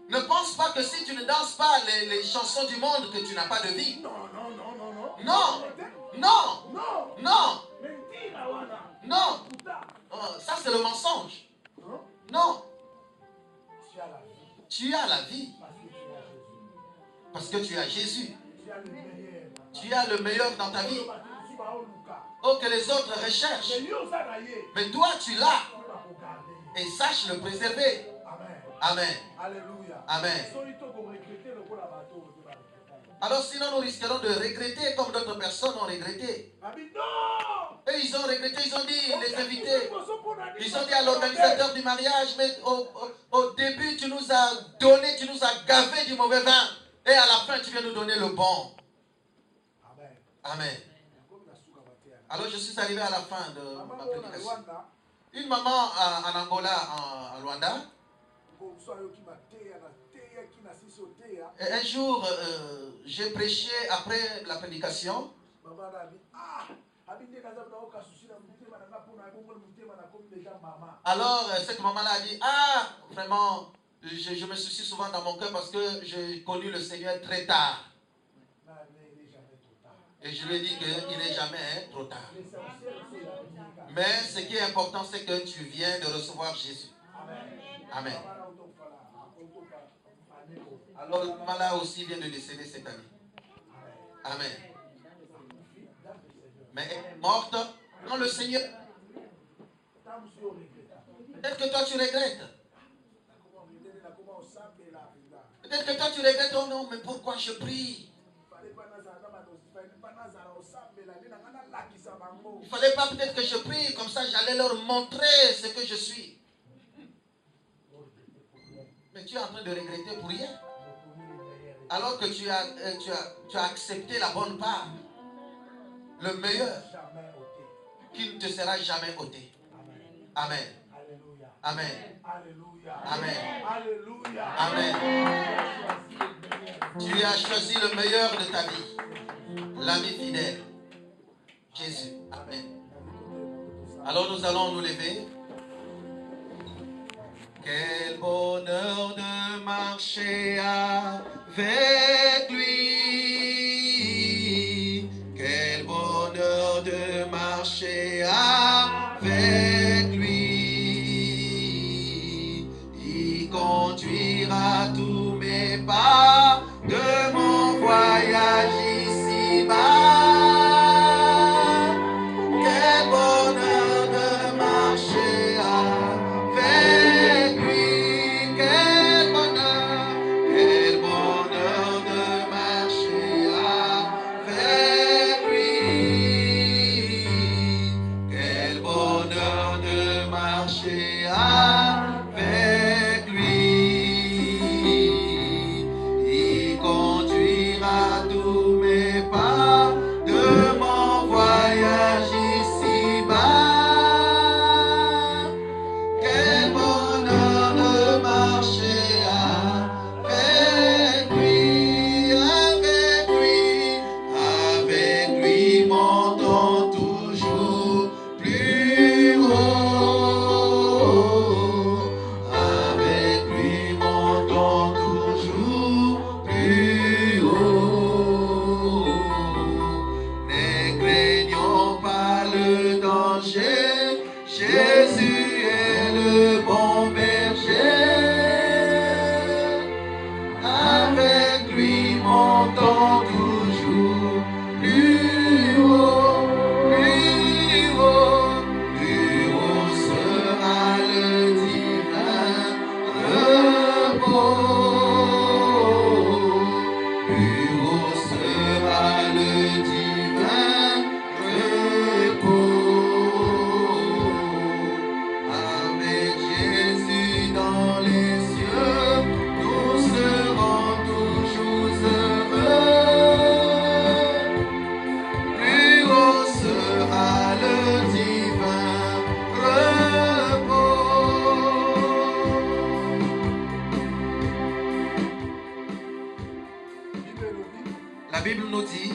Ne pense pas que si tu ne danses pas les chansons du monde, que tu n'as pas de vie. Non. Oh, ça, c'est le mensonge. Non. Tu as la vie. Parce que tu as Jésus. Tu as le meilleur dans ta vie. Oh, que les autres recherchent. Mais toi, tu l'as. Et sache le préserver. Amen. Amen. Alors sinon, nous risquerons de regretter comme d'autres personnes ont regretté. Et ils ont regretté, ils ont dit, les invités, ils ont dit à l'organisateur du mariage, mais au début, tu nous as donné, tu nous as gavé du mauvais vin. Et à la fin, tu viens nous donner le bon. Amen. Alors je suis arrivé à la fin de ma prédication. Une maman en Angola, en Rwanda, Et un jour, j'ai prêché après la prédication. Alors, cette maman-là a dit, ah, vraiment, je me soucie souvent dans mon cœur parce que j'ai connu le Seigneur très tard. Et je lui ai dit qu'il n'est jamais trop tard. Mais ce qui est important, c'est que tu viens de recevoir Jésus. Amen. Alors, la maman-là aussi vient de décéder cette année. Amen. Mais elle est morte dans le Seigneur. Peut-être que toi tu regrettes. Peut-être que toi tu regrettes, oh non, mais pourquoi je prie? Il ne fallait pas peut-être que je prie, comme ça j'allais leur montrer ce que je suis. Mais tu es en train de regretter pour rien. Alors que tu as accepté la bonne part, le meilleur, qui ne te sera jamais ôté. Amen. Amen. Amen. Amen. Tu as choisi le meilleur de ta vie, l'ami fidèle, Jésus. Amen. Alors nous allons nous lever. Quel bonheur de marcher avec lui. Quel bonheur de marcher avec lui. Il conduira tous mes pas de mon voyage ici-bas. Quel bonheur de marcher avec lui. Quel bonheur de marcher avec lui. Quel bonheur de marcher avec lui. Il conduira tous mes pas de mon voyage ici-bas. Quel bonheur de marcher avec lui, avec lui, montons toujours plus haut. Avec lui, montons toujours plus haut. Ne craignons pas le danger, Jésus est le bon berger. Avec lui, montons toujours plus haut, plus haut. Plus haut sera le divin repos. Plus haut sera le divin repos. Avec Jésus dans les cieux, nous serons toujours heureux. Plus haut sera le divin repos. La Bible nous dit,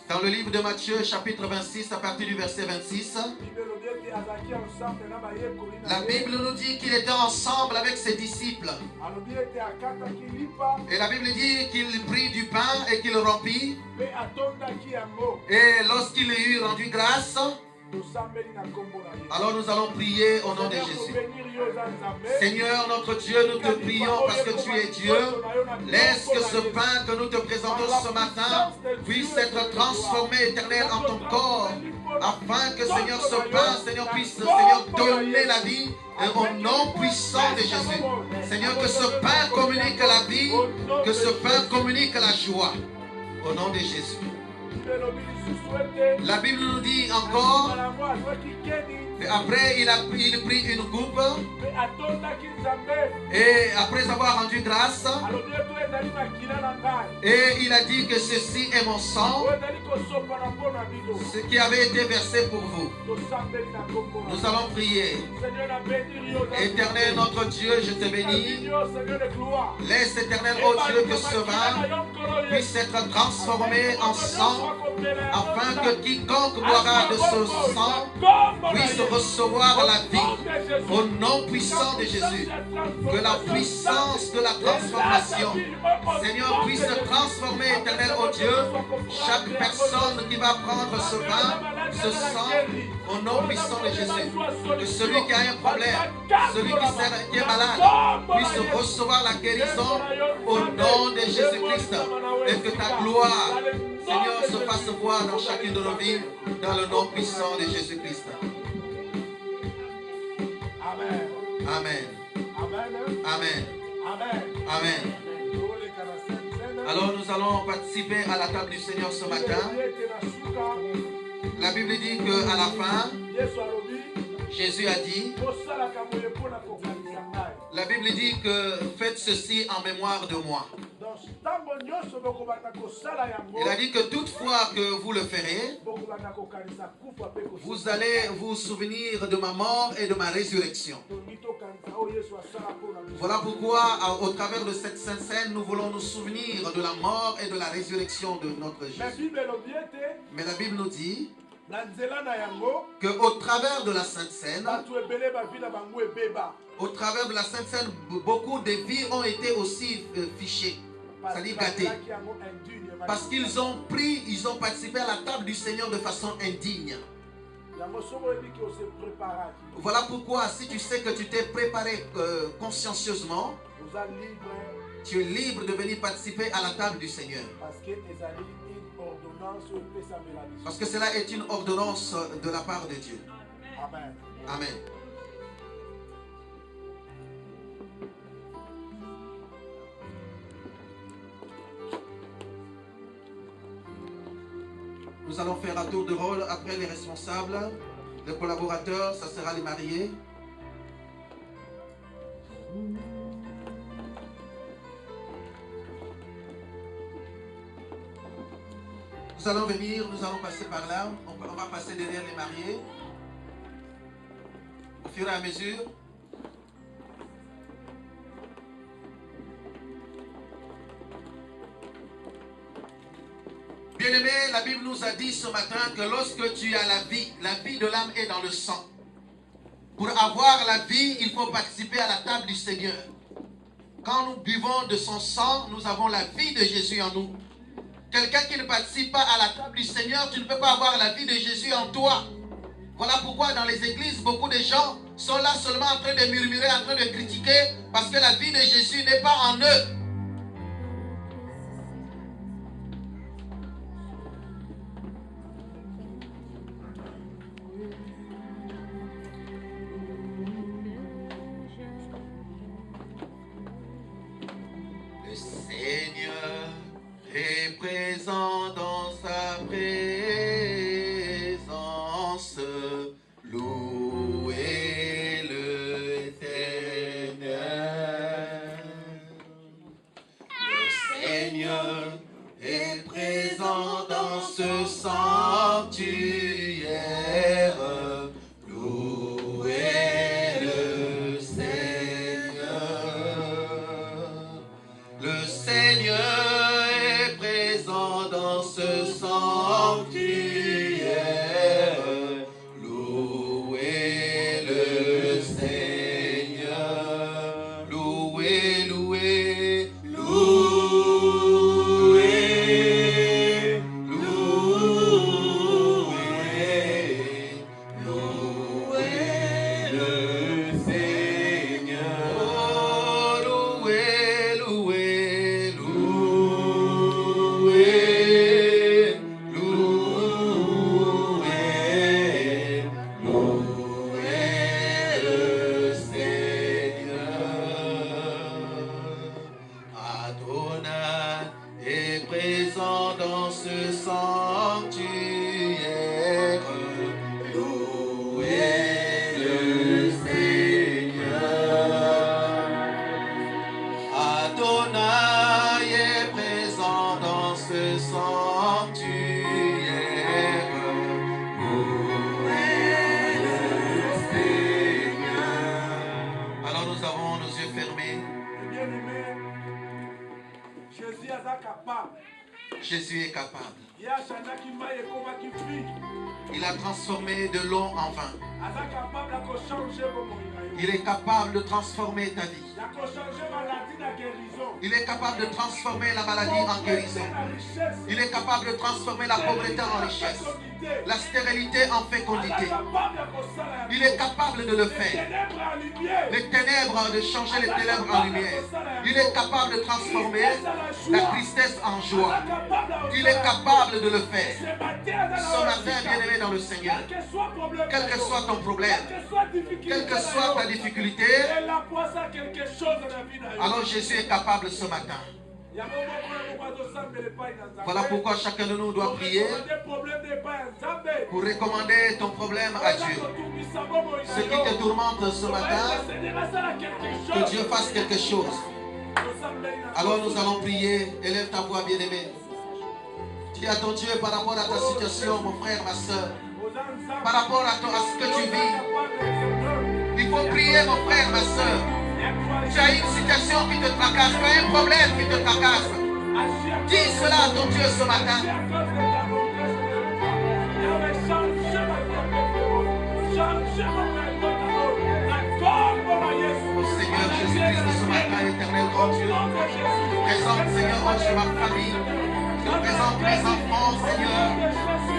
dans le livre de Matthieu, chapitre 26, à partir du verset 26, la Bible nous dit qu'il était ensemble avec ses disciples. Et la Bible dit qu'il prit du pain et qu'il rompit. Et lorsqu'il eut rendu grâce, alors nous allons prier au nom de Jésus. Seigneur notre Dieu, nous te prions parce que tu es Dieu. Laisse que ce pain que nous te présentons ce matin puisse être transformé, éternel, en ton corps, afin que, Seigneur, ce pain, Seigneur, puisse, Seigneur, donner la vie au nom puissant de Jésus. Seigneur, que ce pain communique la vie, que ce pain communique la joie, au nom de Jésus. La Bible nous dit encore, et après il prit une coupe, et après avoir rendu grâce, et il a dit que ceci est mon sang, ce qui avait été versé pour vous. Nous allons prier. Éternel notre Dieu, je te bénis. Laisse, Éternel, ô Dieu, que ce vin puisse être transformé en sang, afin que quiconque boira de ce sang puisse recevoir la vie. Au nom puissant de Jésus, que la puissance de la transformation, Seigneur, puisse transformer, Éternel, ô Dieu, chaque personne qui va prendre ce vin, ce sang, au nom puissant de Jésus. Que celui qui a un problème, celui qui est malade, puisse recevoir la guérison au nom de Jésus-Christ. Et que ta gloire, Seigneur, se fasse voir dans chacune de nos vies, dans le nom puissant de Jésus-Christ. Amen. Amen. Amen. Amen. Amen. Amen. Alors nous allons participer à la table du Seigneur ce matin. La Bible dit qu'à la fin, Jésus a dit, la Bible dit que faites ceci en mémoire de moi. Il a dit que toutefois que vous le ferez, vous allez vous souvenir de ma mort et de ma résurrection. Voilà pourquoi, au travers de cette sainte scène, nous voulons nous souvenir de la mort et de la résurrection de notre Jésus. Mais la Bible nous dit qu'au travers de la sainte scène, au travers de la sainte scène, beaucoup de vies ont été aussi fichées, c'est-à-dire gâtées. Parce qu'ils ont participé à la table du Seigneur de façon indigne. Voilà pourquoi, si tu sais que tu t'es préparé consciencieusement, tu es libre de venir participer à la table du Seigneur. Parce que cela est une ordonnance de la part de Dieu. Amen. Amen. Nous allons faire un tour de rôle après les responsables, les collaborateurs, ça sera les mariés. Nous allons venir, nous allons passer par là, on va passer derrière les mariés. Au fur et à mesure. Bien-aimé, la Bible nous a dit ce matin que lorsque tu as la vie de l'âme est dans le sang. Pour avoir la vie, il faut participer à la table du Seigneur. Quand nous buvons de son sang, nous avons la vie de Jésus en nous. Quelqu'un qui ne participe pas à la table du Seigneur, tu ne peux pas avoir la vie de Jésus en toi. Voilà pourquoi dans les églises, beaucoup de gens sont là seulement en train de murmurer, en train de critiquer, parce que la vie de Jésus n'est pas en eux. Le Seigneur est présent dans sa présence. Louez l'Éternel. Le Seigneur est présent dans ce sanctuaire. Louez le Seigneur. Le Seigneur est présent dans sanctuaire, où est le Seigneur? Alors nous avons nos yeux fermés. Bien-aimé, Jésus est capable. Jésus est capable. Il y a Chana qui m'a et comment qui vit. Il a transformé de l'eau en vin. Il est capable de changer vos moyens. Il est capable de transformer ta vie. Il a changé maladie de guérison. Il est capable de transformer la maladie en guérison. Il est capable de transformer la pauvreté en richesse, la stérilité en fécondité. Il est capable de le faire. Les ténèbres, de changer les ténèbres en lumière. Il est capable de transformer la tristesse en joie. Il est capable de le faire. Ce matin, bien-aimé dans le Seigneur, quel que soit ton problème, quelle que soit ta difficulté, alors Jésus est capable ce matin. Voilà pourquoi chacun de nous doit prier pour recommander ton problème à Dieu. Ce qui te tourmente ce matin, que Dieu fasse quelque chose. Alors nous allons prier. Élève ta voix, bien-aimé. Dis à ton Dieu par rapport à ta situation, mon frère, ma soeur, par rapport à ce que tu vis. Il faut prier, mon frère, ma soeur. Tu as une situation qui te tracasse, tu as un problème qui te tracasse. Dis cela à ton Dieu ce matin. Oh Seigneur Jésus-Christ, ce matin, éternel grand Dieu, présente, Seigneur, oh Dieu, ma famille. Je présente mes enfants, Seigneur.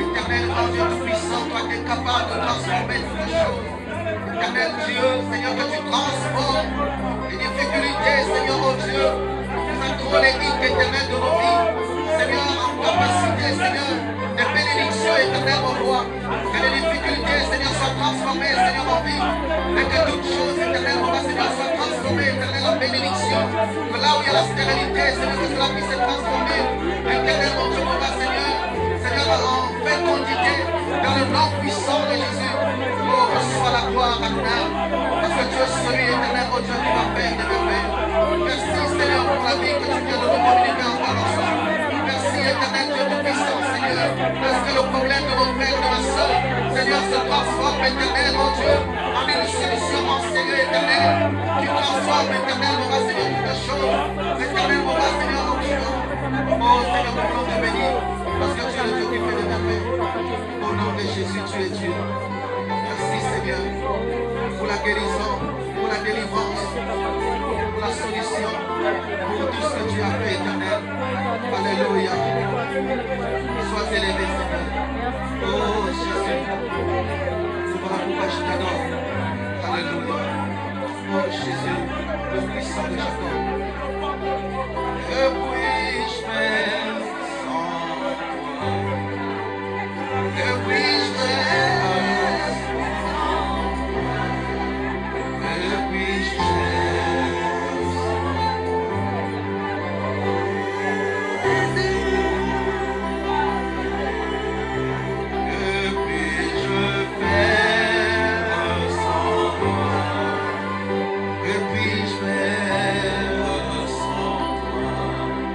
Éternel grand Dieu tout-puissant, toi qui es capable de transformer toutes les choses. Éternel Dieu, Seigneur, que tu transformes les difficultés, Seigneur, oh Dieu, les acrolémiques éternelles de nos vies. Seigneur, en capacité, Seigneur, des bénédictions éternelles, mon roi. Que les difficultés, Seigneur, soient transformées, Seigneur, en vie. Et que toutes choses éternelles, mon roi, Seigneur, soient transformées, éternelles, en bénédiction. Que là où il y a la stérilité, Seigneur, que cela puisse être transformé. Éternel, mon Dieu, mon roi, Seigneur, Seigneur, en fécondité, dans le nom puissant de Jésus. Oh, reçois la gloire à nous. Parce que tu es celui, éternel, mon Dieu, qui va faire des merveilles. Merci, Seigneur, pour la vie que tu viens de nous communiquer encore ensemble. Merci, éternel Dieu tout-puissant, Seigneur. Parce que le problème de mon frère et de ma soeur, Seigneur, se transforme, éternel, mon Dieu, en une solution, mon Seigneur éternel. Tu transformes, éternel, mon roi, Seigneur, toutes les choses. Éternel, mon roi, Seigneur, mon Dieu. Oh, Seigneur, mon nom te bénit. Parce que tu es le Dieu qui fait des merveilles. Au nom de Jésus, tu es Dieu. Merci, Seigneur, pour la guérison, pour la délivrance, pour la solution, pour tout ce que tu as fait, éternel. Alléluia. Sois élevé, Seigneur. Oh, Jésus. Voilà pourquoi je t'adore. Alléluia. Oh, Jésus, le puissant de Jacob. Que puis-je faire sans toi? Que puis-je faire sans toi? Que puis-je faire sans toi? Que puis-je faire sans toi? Que puis-je faire sans toi?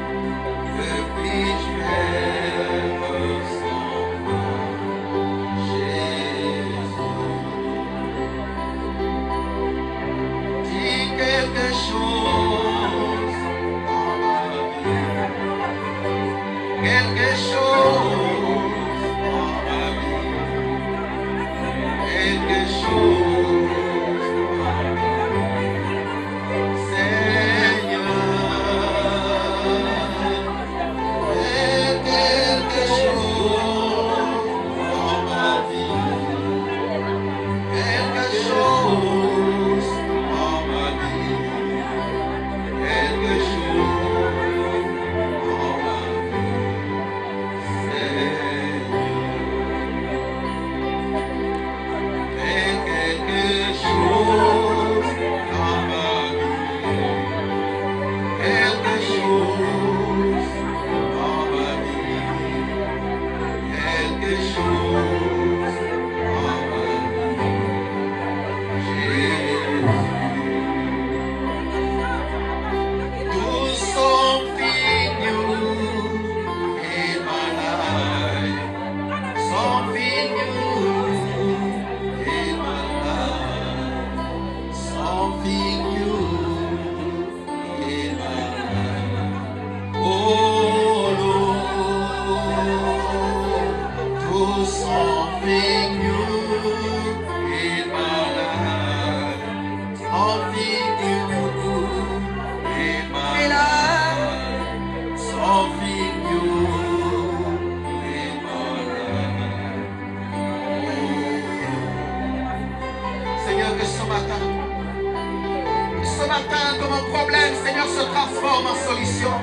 problème, Seigneur, se transforme en solution.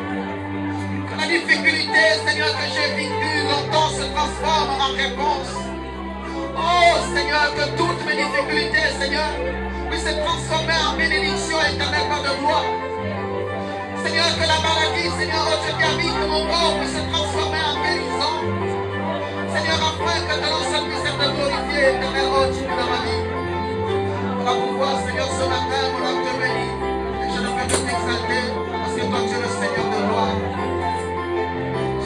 Que la difficulté, Seigneur, que j'ai vécue longtemps se transforme en réponse. Oh, Seigneur, que toutes mes difficultés, Seigneur, puissent se transformer en bénédiction éternelle par de gloire. Seigneur, que la maladie, Seigneur, oh Dieu, qui habite mon corps puisse se transformer en guérison. Seigneur, afin que ton nom soit puisse être glorifié, éternel, oh Dieu, dans ma vie. On va pouvoir, Seigneur, ce matin, mon âme te bénit. Et je ne peux que t'exalter, parce que toi, tu es le Seigneur de gloire.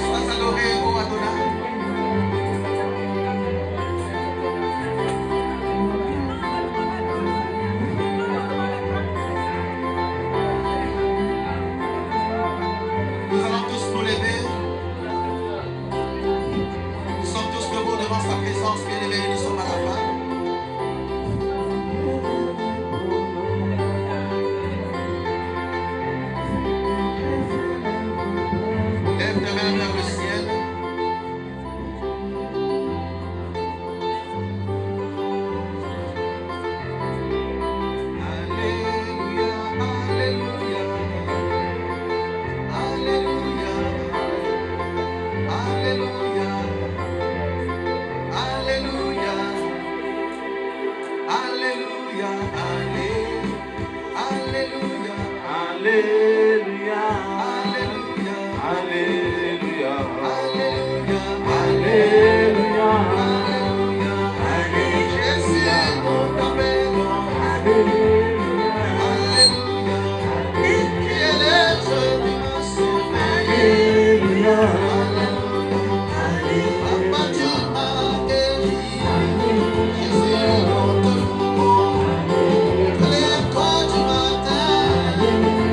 Sois adoré, ô Adonai. Nous allons tous nous lever. Nous sommes tous debout devant sa présence, bien éveillés, nous sommes à la fin. Lève tes mains vers le ciel. Alléluia, Alléluia, Alléluia, Alléluia, Alléluia, Alléluia, Alléluia, Alléluia, Alléluia, Alléluia, Alléluia, Alléluia, Jésus, nous t'appelons. Alléluia, qui est l'être qui m'a sauvé. Alléluia, Papa, tu m'as guéri. Jésus, nous te louons. Lève-toi du matin.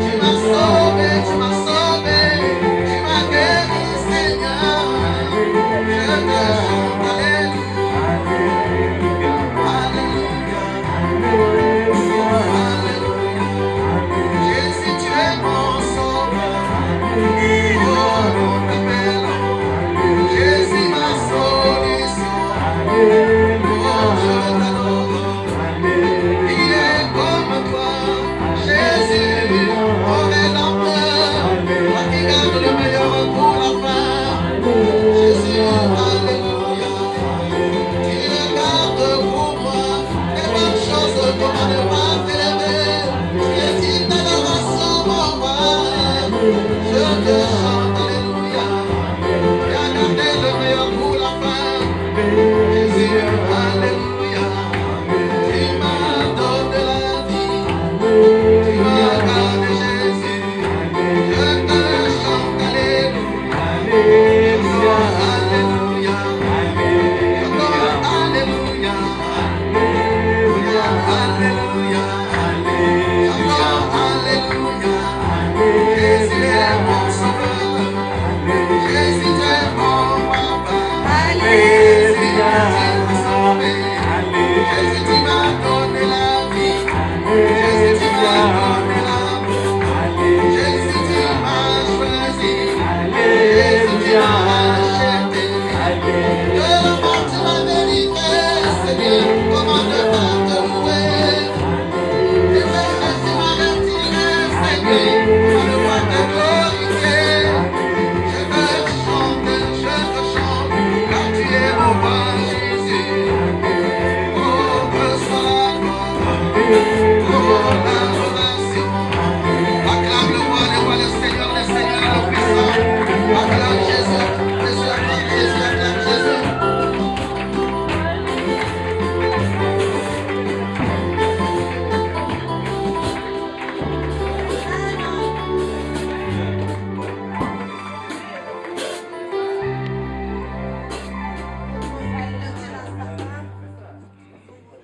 Tu m'as sauvé, tu m'as sauvé. Tu m'as guéri, Seigneur. Je te chante, Alléluia, Alléluia, Alléluia. Jésus, tu es mon sauveur. Oh, nous t'appelons. Jésus, ma solution. Oh, je t'adore. Il est comme toi, Jésus, mon rédempteur. Toi qui garde le meilleur pour la fin. Jésus, Alléluia. Tu regardes pour moi les bonnes choses qu'on ne pas t'élever. Tu es digne d'adoration, mon roi. Je te chante, Alléluia. Tu as gardé le meilleur pour la fin. Jésus, Alléluia. Tu m'as donné la vie. Tu m'as gardé, Jésus. Je te chante, Alléluia. Alléluia. Alléluia. Alléluia. Alléluia. Alléluia. Jésus est mon sauveur. Jésus est mon papa. Jésus, tu m'as sauvé. Jésus, tu m'as donné la vie. Jésus, tu m'as donné l'amour. Jésus, tu m'as choisi. Jésus, tu m'as acheté. De la mort, tu m'as délivré. Seigneur, comment ne pas te louer? Tu m'as retiré, Seigneur, comment ne pas te glorifier? Je te chante, car tu es mon roi, Jésus. Oh, que soit la gloire, oh, l'adoration. Acclame le roi, le Seigneur, le puissant. Acclame Jésus, Jésus, acclame Jésus, acclame Jésus.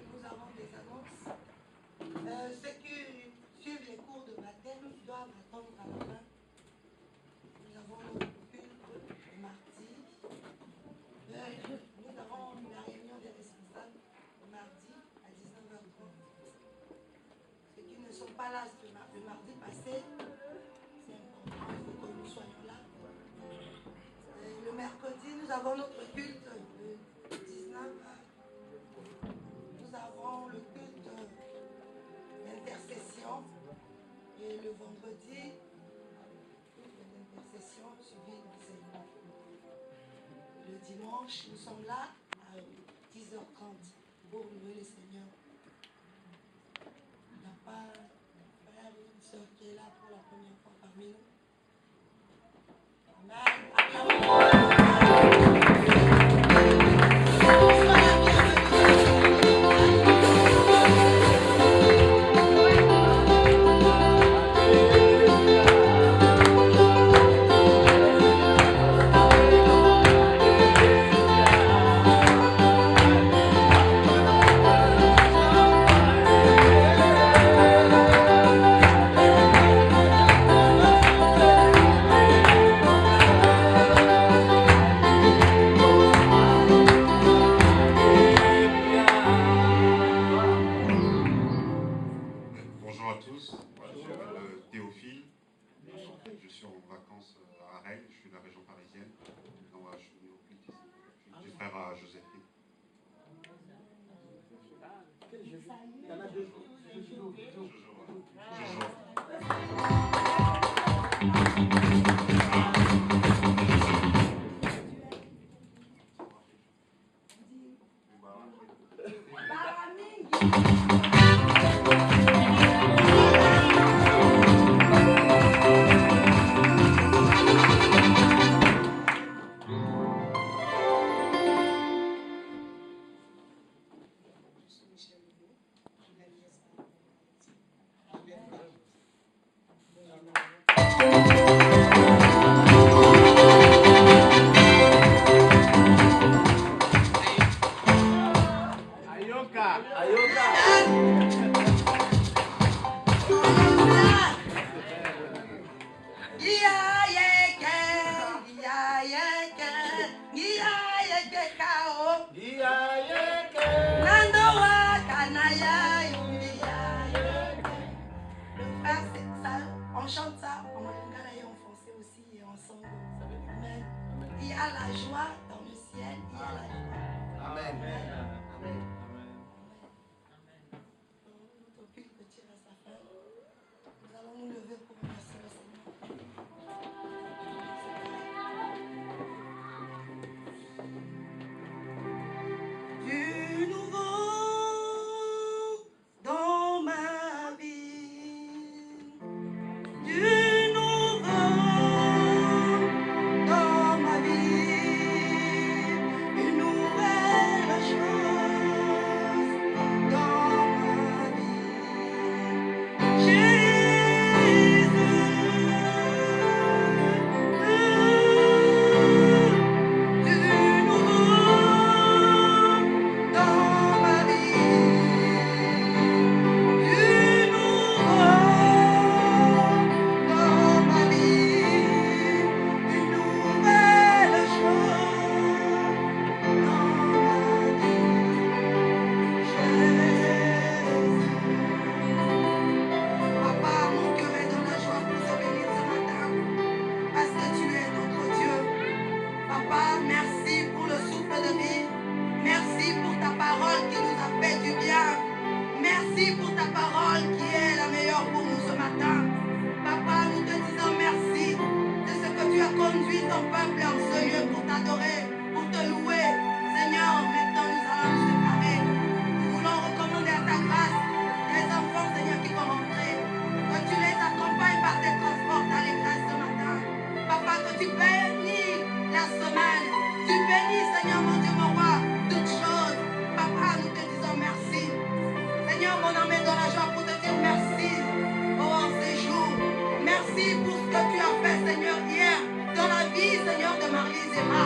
Nous avons des annonces. Ceux qui suivent les cours de baptême doivent attendre à la fin. Nous avons notre culte le mardi. Nous avons la réunion des responsables le mardi à 19h30. Ceux qui ne sont pas là le mardi passé, c'est important, il faut que nous soyons là. Le mercredi, nous avons notre culte le 19h. Nous avons le culte d'intercession et le vendredi. vendredi, l'intercession suivie d'enseignement. Le dimanche, nous sommes là à 10h30 pour louer le Seigneur. Il n'y a pas un frère ou une soeur qui est là pour la première fois parmi nous. Amen. Bonjour à tous, je m'appelle Théophile, je suis en vacances à Rennes, je suis de la région parisienne, donc je suis venu au culte ici, je suis frère à Joséphine. Il y en a deux jours. On chante ça en lingala et en français aussi et en sango. Amen. Il y a la joie dans le ciel, il y a la joie. Amen. Amen. Notre culte tire à sa fin. Nous allons nous lever pour remercier le Seigneur. Du nouveau dans ma vie. Du nouveau dans ma vie, une nouvelle chose dans ma vie. Jésus, du nouveau dans ma vie, du nouveau. Dans ma vie, une nouvelle chose dans ma vie, Jésus. Papa, mon cœur est dans la joie pour te bénir ce matin, parce que tu es notre Dieu. Papa, merci pour le souffle de vie. Merci pour ta parole qui nous a fait du bien. Merci pour ta parole qui est la meilleure pour nous ce matin. Papa, nous te disons merci de ce que tu as conduit ton peuple en ce lieu pour t'adorer, pour te louer. Seigneur, maintenant nous allons nous séparer. Nous voulons recommander à ta grâce les enfants, Seigneur, qui vont rentrer. Que tu les accompagnes par tes transports dans les grâces ce matin. Papa, que tu bénis la semaine. Tu bénis, Seigneur, mon Dieu, mon roi, toutes choses. Papa, nous te disons merci. Seigneur, mon âme est dans la joie pour te dire merci. Oh, ces jours. Merci pour ce que tu as fait, Seigneur, hier, dans la vie, Seigneur, de Marie et Emma.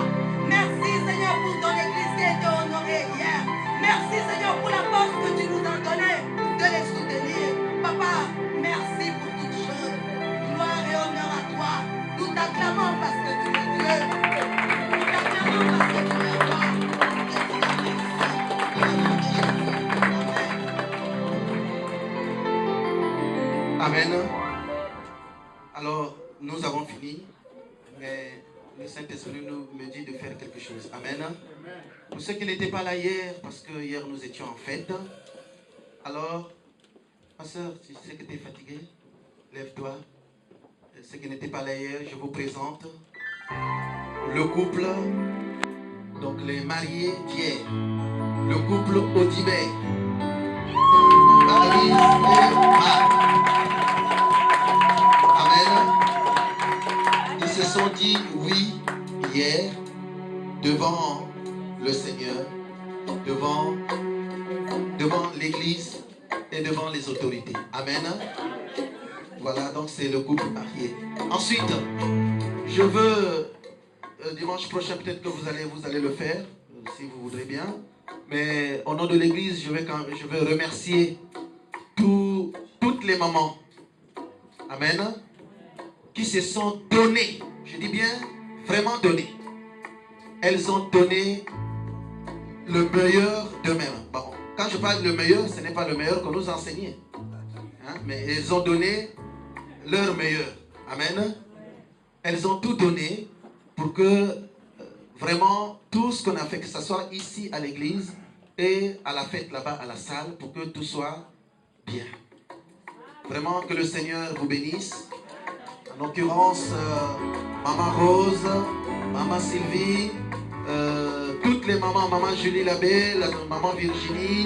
Merci, Seigneur, pour ton église qui a été honorée hier. Merci, Seigneur, pour la force que tu nous as donnée de les soutenir. Papa, merci pour toutes choses. Gloire et honneur à toi. Nous t'acclamons parce que tu es Dieu. Nous t'acclamons parce que tu es roi. Et tu as merci. Au nom de Jésus. Amen. Amen. Alors, nous avons fini, mais le Saint-Esprit me dit de faire quelque chose. Amen. Pour ceux qui n'étaient pas là hier, parce que hier nous étions en fête, alors, ma soeur, tu sais que tu es fatiguée, lève-toi. ceux qui n'étaient pas là hier, je vous présente le couple, donc les mariés d'hier, le couple Odibé, Marie et Marc. Amen. Ils se sont dit oui hier devant le Seigneur, devant l'église et devant les autorités. Amen. Voilà, donc c'est le couple marié. Ensuite, je veux, dimanche prochain, peut-être que vous allez le faire, si vous voudrez bien. Mais au nom de l'église, je vais remercier toutes les mamans. Amen. Qui se sont données. Je dis bien, vraiment données. Elles ont donné le meilleur d'eux-mêmes. Bon, quand je parle le meilleur, ce n'est pas le meilleur qu'on nous enseignait. Hein? Mais elles ont donné leur meilleur. Amen. Elles ont tout donné pour que vraiment tout ce qu'on a fait, que ce soit ici à l'église et à la fête là-bas à la salle, pour que tout soit bien. Vraiment que le Seigneur vous bénisse. En l'occurrence, Maman Rose, Maman Sylvie, toutes les mamans, Maman Julie Labbé, Maman Virginie,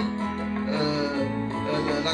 la